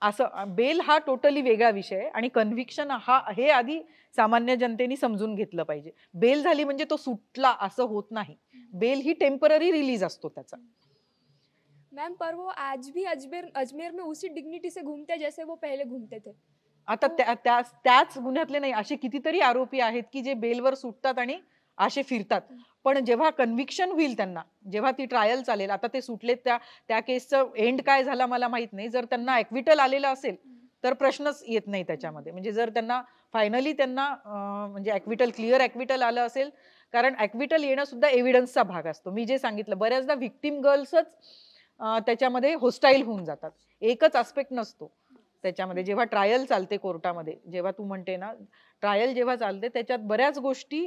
असं बेल हा टोटली वेगळा विषय आहे, आणि कन्व्हिक्शन हे आधी सामान्य जनतेने समजून घेतलं पाहिजे. बेल झाली म्हणजे तो सुटला असं होत नाही. बेल ही टेम्पररी रिलीज असतो त्याचा. मैम पर वो आज भी अजमेर में उसी डिग्निटी से घूमते जैसे वो पहले घूमते थे. आता त्याच गुन्ह्यातले नाही, असे कितीतरी आरोपी आहेत की जे बेलवर सुटतात आणि असे फिरतात. पण जेव्हा कन्व्हिक्शन होईल त्यांना, जेव्हा ती ट्रायल चालेल, आता ते सुटले, त्या केसचं एंड काय झाला मला माहित नाही. जर त्यांना ॲक्विटल आलेलं असेल तर प्रश्नच येत नाही त्याच्यामध्ये. म्हणजे जर त्यांना फायनली म्हणजे क्लिअर ॲक्विटल आलं असेल, कारण ॲक्विटल येणं सुद्धा एव्हिडन्सचा भाग असतो. मी जे सांगितलं, बऱ्याचदा व्हिक्टिम गर्ल्सच त्याच्यामध्ये होस्टाईल होऊन जातात. एकच आस्पेक्ट नसतो त्याच्यामध्ये. जेव्हा ट्रायल चालते कोर्टामध्ये, जेव्हा तू म्हणते ना ट्रायल जेव्हा चालते, त्याच्यात बऱ्याच गोष्टी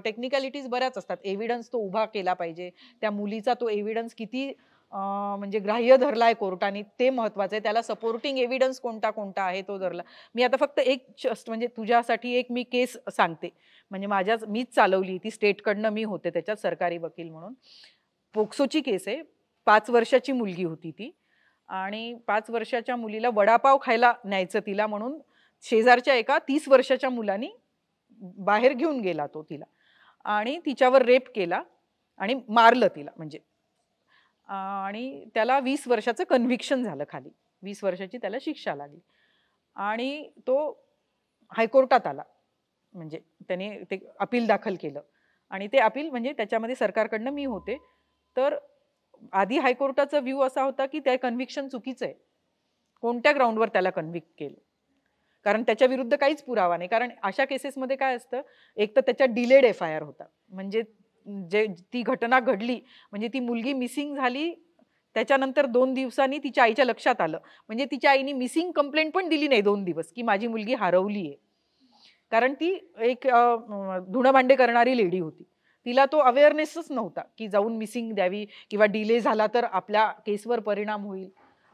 टेक्निकॅलिटीज बऱ्याच असतात. एव्हिडन्स तो उभा केला पाहिजे, त्या मुलीचा तो एव्हिडन्स किती म्हणजे ग्राह्य धरलाय कोर्टाने ते महत्वाचं आहे. त्याला सपोर्टिंग एव्हिडन्स कोणता आहे तो धरला. मी आता फक्त म्हणजे तुझ्यासाठी एक मी केस सांगते, म्हणजे मीच चालवली ती, स्टेटकडनं मी होते त्याच्यात सरकारी वकील म्हणून. पोक्सोची केस आहे. 5 वर्षाची मुलगी होती ती, आणि 5 वर्षाच्या मुलीला वडापाव खायला न्यायचं तिला म्हणून शेजारच्या एका 30 वर्षाच्या मुलानी बाहेर घेऊन गेला तो तिला, आणि तिच्यावर रेप केला आणि मारलं तिला म्हणजे. आणि त्याला 20 वर्षाचं कन्व्हिक्शन झालं खाली. 20 वर्षाची त्याला शिक्षा लागली, आणि तो हायकोर्टात आला. म्हणजे त्याने ते अपील दाखल केलं, आणि ते अपील म्हणजे त्याच्यामध्ये सरकारकडनं मी होते. तर आधी हायकोर्टाचा व्ह्यू असा होता की त्या कन्व्हिक्शन चुकीचं आहे. कोणत्या ग्राउंडवर त्याला कन्व्हिक्ट केलं, कारण त्याच्या विरुद्ध काहीच पुरावा नाही. कारण अशा केसेसमध्ये काय असतं, एक तर त्याच्यात डिलेड FIR होता. म्हणजे ती घटना घडली, म्हणजे ती मुलगी मिसिंग झाली, त्याच्यानंतर 2 दिवसांनी तिच्या आईच्या लक्षात आलं. म्हणजे तिच्या आईने मिसिंग कंप्लेंट पण दिली नाही 2 दिवस की माझी मुलगी हरवली आहे. कारण ती एक धुणं भांडे करणारी लेडी होती. तिला तो अवेअरनेसच नव्हता की जाऊन मिसिंग द्यावी किंवा डिले झाला तर आपल्या केसवर परिणाम होईल.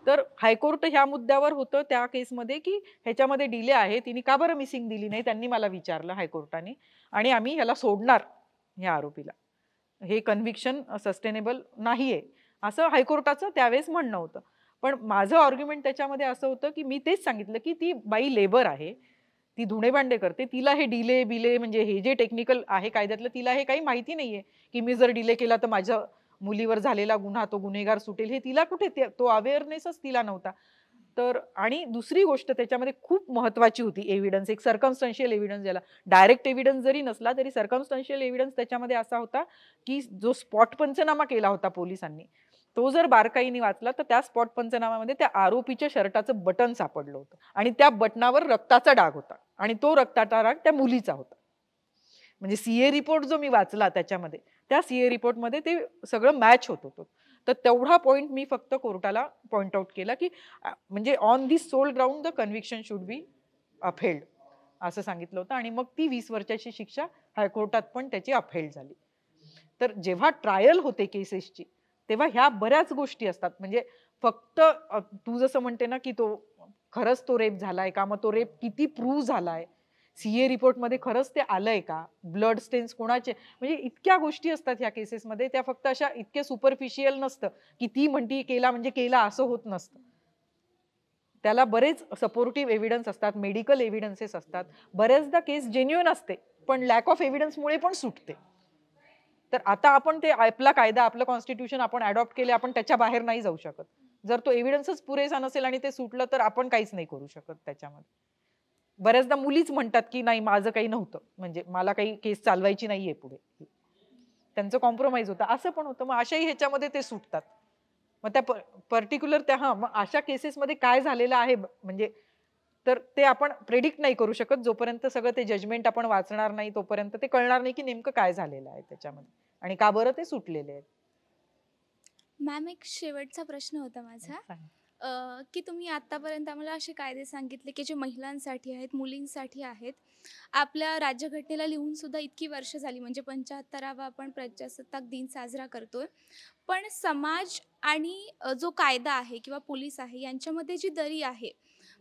तर हायकोर्ट ह्या मुद्द्यावर होतं त्या केसमध्ये की ह्याच्यामध्ये डिले आहे, तिने का बरं मिसिंग दिली नाही, त्यांनी मला विचारलं हायकोर्टाने, आणि आम्ही ह्याला सोडणार ह्या आरोपीला. हे कन्व्हिक्शन सस्टेनेबल नाहीये असं हायकोर्टाचं त्यावेळेस म्हणणं होतं. पण माझं आर्ग्युमेंट त्याच्यामध्ये असं होतं की मी तेच सांगितलं की ती बाई लेबर आहे, ती धुणेभांडे करते, तिला हे डिले बिले म्हणजे हे जे टेक्निकल आहे कायद्यातलं तिला हे काही माहिती नाहीये की मी जर डिले केला तर माझ्या मुलीवर झालेला गुन्हा तो गुन्हेगार सुटेल, हे तिला कुठे तो अवेअरनेसच तिला नव्हता. तर आणि दुसरी गोष्ट त्याच्यामध्ये खूप महत्वाची होती एव्हिडन्स, एक सर्कमस्टन्शियल एव्हिडन्स, ज्याला डायरेक्ट एव्हिडन्स जरी नसला तरी सर्कमस्टन्शियल एव्हिडन्स त्याच्यामध्ये असा होता की जो स्पॉट पंचनामा केला होता पोलिसांनी, तो जर बारकाईने वाचला तर त्या स्पॉट पंचनाम्यामध्ये त्या आरोपीच्या शर्टाचं बटन सापडलं होतं, आणि त्या बटनावर रक्ताचा डाग होता, आणि तो रक्ताचा डाग त्या मुलीचा होता. म्हणजे CA रिपोर्ट जो मी वाचला त्याच्यामध्ये, त्या CA रिपोर्टमध्ये ते सगळं मॅच होत होतं. तर तेवढा पॉइंट मी फक्त कोर्टाला पॉइंट आउट केला की म्हणजे on this sole ground the conviction should be upheld असं सांगितलं होतं, आणि मग ती 20 वर्षाची शिक्षा हायकोर्टात पण त्याची अपहेल्ड झाली. तर जेव्हा ट्रायल होते केसेसची तेव्हा ह्या बऱ्याच गोष्टी असतात. म्हणजे फक्त तू जसं म्हणते ना की तो खरंच तो रेप झालाय का, मग तो रेप किती प्रूव्ह झालाय, CA रिपोर्टमध्ये खरंच ते आलंय का, ब्लड स्टेन्स कोणाचे, म्हणजे इतक्या गोष्टी असतात ह्या केसेसमध्ये. त्या फक्त अशा इतके सुपरफिशियल नसतं की ती म्हणती केला म्हणजे केला असं होत नसतं. त्याला बरेच सपोर्टिव्ह एव्हिडन्स असतात, मेडिकल एव्हिडन्सेस असतात. बऱ्याचदा केस जेन्युइन असते पण लॅक ऑफ एव्हिडन्समुळे पण सुटते. तर आता आपण ते आपला कायदा, आपलं कॉन्स्टिट्यूशन आपण अडॉप्ट केले, आपण त्याच्या बाहेर नाही जाऊ शकत. जर तो एव्हिडन्सच पुरेसा नसेल आणि ते सुटलं तर आपण काहीच नाही करू शकत त्याच्यामध्ये. बऱ्याचदा मुलीच म्हणतात की नाही माझं काही नव्हतं, म्हणजे मला काही केस चालवायची नाहीये पुढे, त्यांचं कॉम्प्रोमाइज होतं, असं पण होतं. मग अशाही ह्याच्यामध्ये ते सुटतात. मग त्या पर्टिक्युलर मग अशा केसेसमध्ये काय झालेलं आहे म्हणजे तर ते आपण प्रेडिक्ट नाही करू शकत. जोपर्यंत सगळं ते जजमेंट आपण वाचणार नाही तोपर्यंत ते कळणार नाही की नेमकं काय झालेलं आहे त्याच्यामध्ये आणि का बरं ते सुटलेले आहेत. मॅम एक शेवटचा प्रश्न होता माझा की तुम्ही आत्तापर्यंत आम्हाला असे कायदे सांगितले की जे महिलांसाठी आहेत, मुलींसाठी आहेत. आपल्या राज्यघटनेला लिहून सुद्धा इतकी वर्ष झाली, म्हणजे 75वा आपण प्रजासत्ताक दिन साजरा करतोय. पण समाज आणि जो कायदा आहे किंवा पोलीस आहे यांच्यामध्ये जी दरी आहे,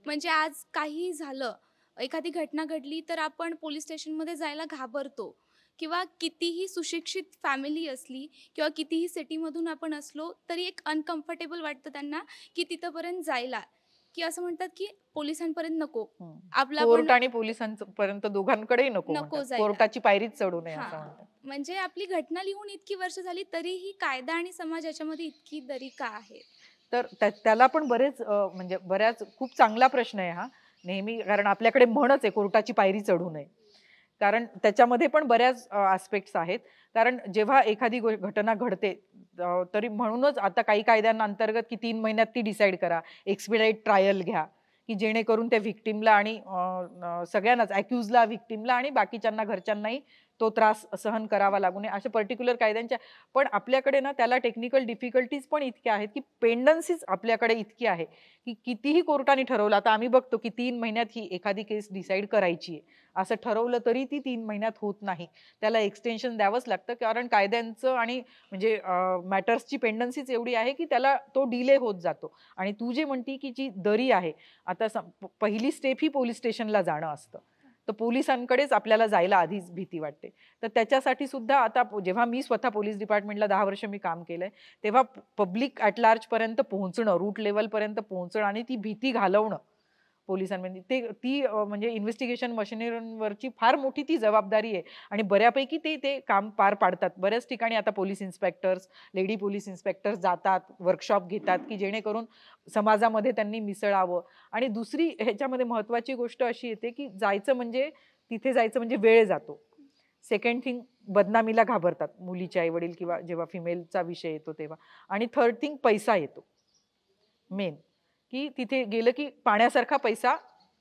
म्हणजे आज काही झालं, एखादी घटना घडली तर आपण पोलीस स्टेशनमध्ये जायला घाबरतो किंवा कितीही सुशिक्षित फॅमिली असली किंवा कितीही सिटीमधून आपण असलो तरी एक अनकम्फर्टेबल वाटतं त्यांना की तिथंपर्यंत जायला, की असं म्हणतात की पोलिसांपर्यंत नको, आपला कोर्ट आणि पोलिसांपर्यंत दोघांकडेही नको नको म्हणतात. जायला. कोर्टाची पायरीच चढू नये हां. असं म्हणतात. म्हणजे आपली घटना लिहून इतकी वर्ष झाली तरीही कायदा आणि समाज याच्यामध्ये इतकी दरी का आहे? तर त्याला पण बरेच म्हणजे बऱ्याच खूप चांगला प्रश्न आहे हा नेहमी, कारण आपल्याकडे म्हणच आहे कोर्टाची पायरी चढू नये. कारण त्याच्यामध्ये पण बऱ्याच आस्पेक्ट्स आहेत. कारण जेव्हा एखादी घटना घडते तरी म्हणूनच आता काही कायद्यांअंतर्गत की 3 महिन्यात ती डिसाईड करा, एक्सपिडाइट ट्रायल घ्या, की जेणेकरून त्या व्हिक्टिमला आणि सगळ्यांनाच, अॅक्युजला, व्हिक्टिमला आणि बाकीच्यांना घरच्यांनाही तो त्रास सहन करावा लागू नये, अशा पर्टिक्युलर कायद्यांच्या. पण आपल्याकडे ना त्याला टेक्निकल डिफिकल्टीज पण इतक्या आहेत की पेंडन्सीच आपल्याकडे इतकी आहे की कितीही कोर्टाने ठरवलं, आता आम्ही बघतो की 3 महिन्यात ही एखादी केस डिसाईड करायची आहे असं ठरवलं तरी ती 3 महिन्यात होत नाही, त्याला एक्सटेन्शन द्यावंच लागतं. कारण कायद्यांचं आणि म्हणजे मॅटर्सची पेंडन्सीच एवढी आहे की त्याला तो डिले होत जातो. आणि तू जे म्हणती की जी दरी आहे, आता पहिली स्टेप ही पोलीस स्टेशनला जाणं असतं, तर पोलिसांकडेच आपल्याला जायला आधीच भीती वाटते. तर त्याच्यासाठी सुद्धा आता जेव्हा मी स्वतः पोलीस डिपार्टमेंटला 10 वर्ष मी काम केलंय, तेव्हा पब्लिक ॲट लार्ज पर्यंत पोहोचणं, रूट लेवलपर्यंत पोहोचणं आणि ती भीती घालवणं पोलिसांमध्ये, ती म्हणजे इन्व्हेस्टिगेशन मशिनरीवरची फार मोठी ती जबाबदारी आहे. आणि बऱ्यापैकी ते काम पार पाडतात. बऱ्याच ठिकाणी आता police inspectors, lady police inspectors जातात, वर्कशॉप घेतात की जेणेकरून समाजामध्ये त्यांनी मिसळावं. आणि दुसरी ह्याच्यामध्ये महत्त्वाची गोष्ट अशी येते की तिथे जायचं म्हणजे वेळ जातो. सेकंड थिंग, बदनामीला घाबरतात मुलीचे आईवडील किंवा जेव्हा फिमेलचा विषय येतो तेव्हा. आणि थर्ड थिंग, पैसा येतो मेन, की तिथे गेलं की पाण्यासारखा पैसा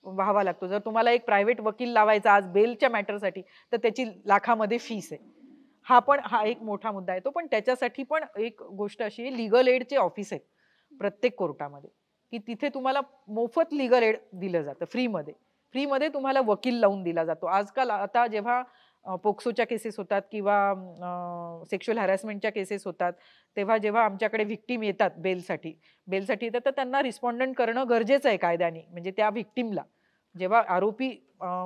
व्हावा लागतो. जर तुम्हाला एक प्रायव्हेट वकील लावायचा आज बेलच्या मॅटरसाठी तर त्याची लाखामध्ये फीस आहे. हा एक मोठा मुद्दा आहे तो. पण त्याच्यासाठी पण एक गोष्ट अशी आहे, लिगल एडचे ऑफिस आहेत प्रत्येक कोर्टामध्ये, की तिथे तुम्हाला मोफत लिगल एड दिलं जातं, फ्रीमध्ये तुम्हाला वकील लावून दिला जातो. आजकाल आता जेव्हा पोक्सोच्या केसेस होतात किंवा सेक्शुअल हॅरॅसमेंटच्या केसेस होतात, तेव्हा जेव्हा आमच्याकडे व्हिक्टीम येतात बेलसाठी येतात, तर त्यांना रिस्पॉन्डंट करणं गरजेचं आहे कायद्याने. म्हणजे त्या व्हिक्टीमला जेव्हा आरोपी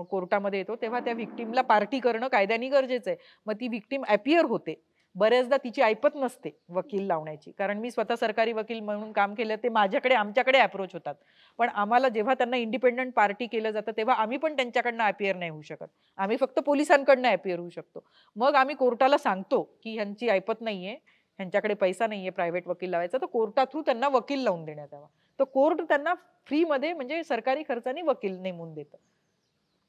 कोर्टामध्ये येतो तेव्हा त्या व्हिक्टीमला पार्टी करणं कायद्याने गरजेचं आहे. मग ती व्हिक्टीम ॲपियर होते, बऱ्याचदा तिची ऐपत नसते वकील लावण्याची. कारण मी स्वतः सरकारी वकील म्हणून काम केलं, ते आमच्याकडे अप्रोच होतात, पण आम्हाला जेव्हा त्यांना इंडिपेंडंट पार्टी केलं जातं तेव्हा आम्ही पण त्यांच्याकडनं अपियर नाही होऊ शकत, आम्ही फक्त पोलिसांकडनं अपियर होऊ शकतो. मग आम्ही कोर्टाला सांगतो की ह्यांची ऐपत नाहीये, ह्यांच्याकडे पैसा नाहीये प्रायव्हेट वकील लावायचा, तर कोर्टा थ्रू त्यांना वकील लावून देण्यात यावा. तर कोर्ट त्यांना फ्रीमध्ये म्हणजे सरकारी खर्चाने वकील नेमून देतं.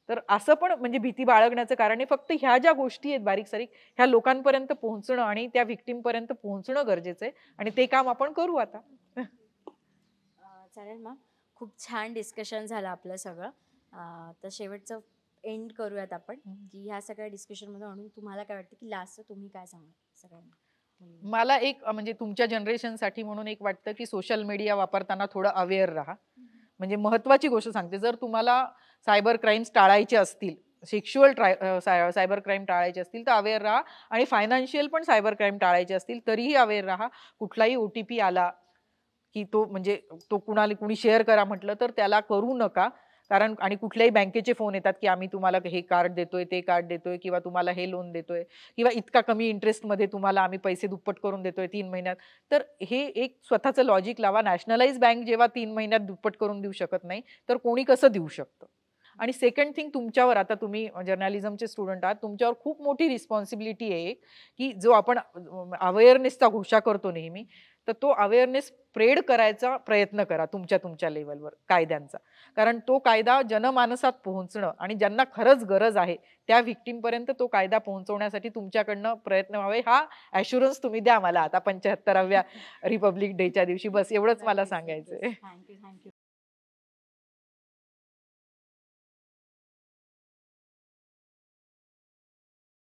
तर असं पण म्हणजे भीती बाळगण्याचं कारण आहे. फक्त ह्या ज्या गोष्टी आहेत बारीक सारीक, ह्या लोकांपर्यंत पोहोचणं आणि त्या व्हिक्टीमपर्यंत पोहोचणं गरजेचं आहे, आणि ते काम आपण करू आता. चालेल मग, खूप छान डिस्कशन झालं आपलं सगळं. तर शेवटचं एंड करूयात आपण, की ह्या सगळ्या डिस्कशनमध्ये म्हणून तुम्हाला काय वाटतं की लास्ट तुम्ही काय सांगा सगळ्यांना? मला एक म्हणजे तुमच्या जनरेशनसाठी म्हणून एक वाटतं की सोशल मीडिया वापरताना थोडं अवेअर राहा. म्हणजे महत्त्वाची गोष्ट सांगते, जर तुम्हाला सायबर क्राईम्स टाळायचे असतील, सेक्शुअल सायबर क्राईम टाळायचे असतील तर अवेअर राहा, आणि फायनान्शियल पण सायबर क्राईम टाळायचे असतील तरीही अवेअर राहा. कुठलाही OTP आला की तो कुणी शेअर करा म्हटलं तर त्याला करू नका. कारण आणि कुठल्याही बँकेचे फोन येतात की आम्ही तुम्हाला हे कार्ड देतोय, ते कार्ड देतोय, किंवा तुम्हाला हे लोन देतोय, किंवा इतका कमी इंटरेस्टमध्ये तुम्हाला आम्ही पैसे दुप्पट करून देतोय 3 महिन्यात. तर हे एक स्वतःचं लॉजिक लावा. नॅशनलाइज बँक जेव्हा 3 महिन्यात दुप्पट करून देऊ शकत नाही तर कोणी कसं देऊ शकतं? आणि सेकंड थिंग, तुमच्यावर, आता तुम्ही जर्नलिझमचे स्टुडंट आहात, तुमच्यावर खूप मोठी रिस्पॉन्सिबिलिटी आहे की जो आपण अवेअरनेसचा घोषा करतो नेहमी, तर तो अवेअरनेस स्प्रेड करायचा प्रयत्न करा तुमच्या लेवलवर कायद्यांचा. कारण तो कायदा जनमानसात पोहोचणं आणि ज्यांना खरंच गरज आहे त्या व्हिक्टीमपर्यंत तो कायदा पोहोचवण्यासाठी तुमच्याकडनं प्रयत्न व्हावे, हा ॲश्युरन्स तुम्ही द्या मला आता 75व्या रिपब्लिक डेच्या दिवशी. बस एवढंच मला सांगायचंय. थँक्यू.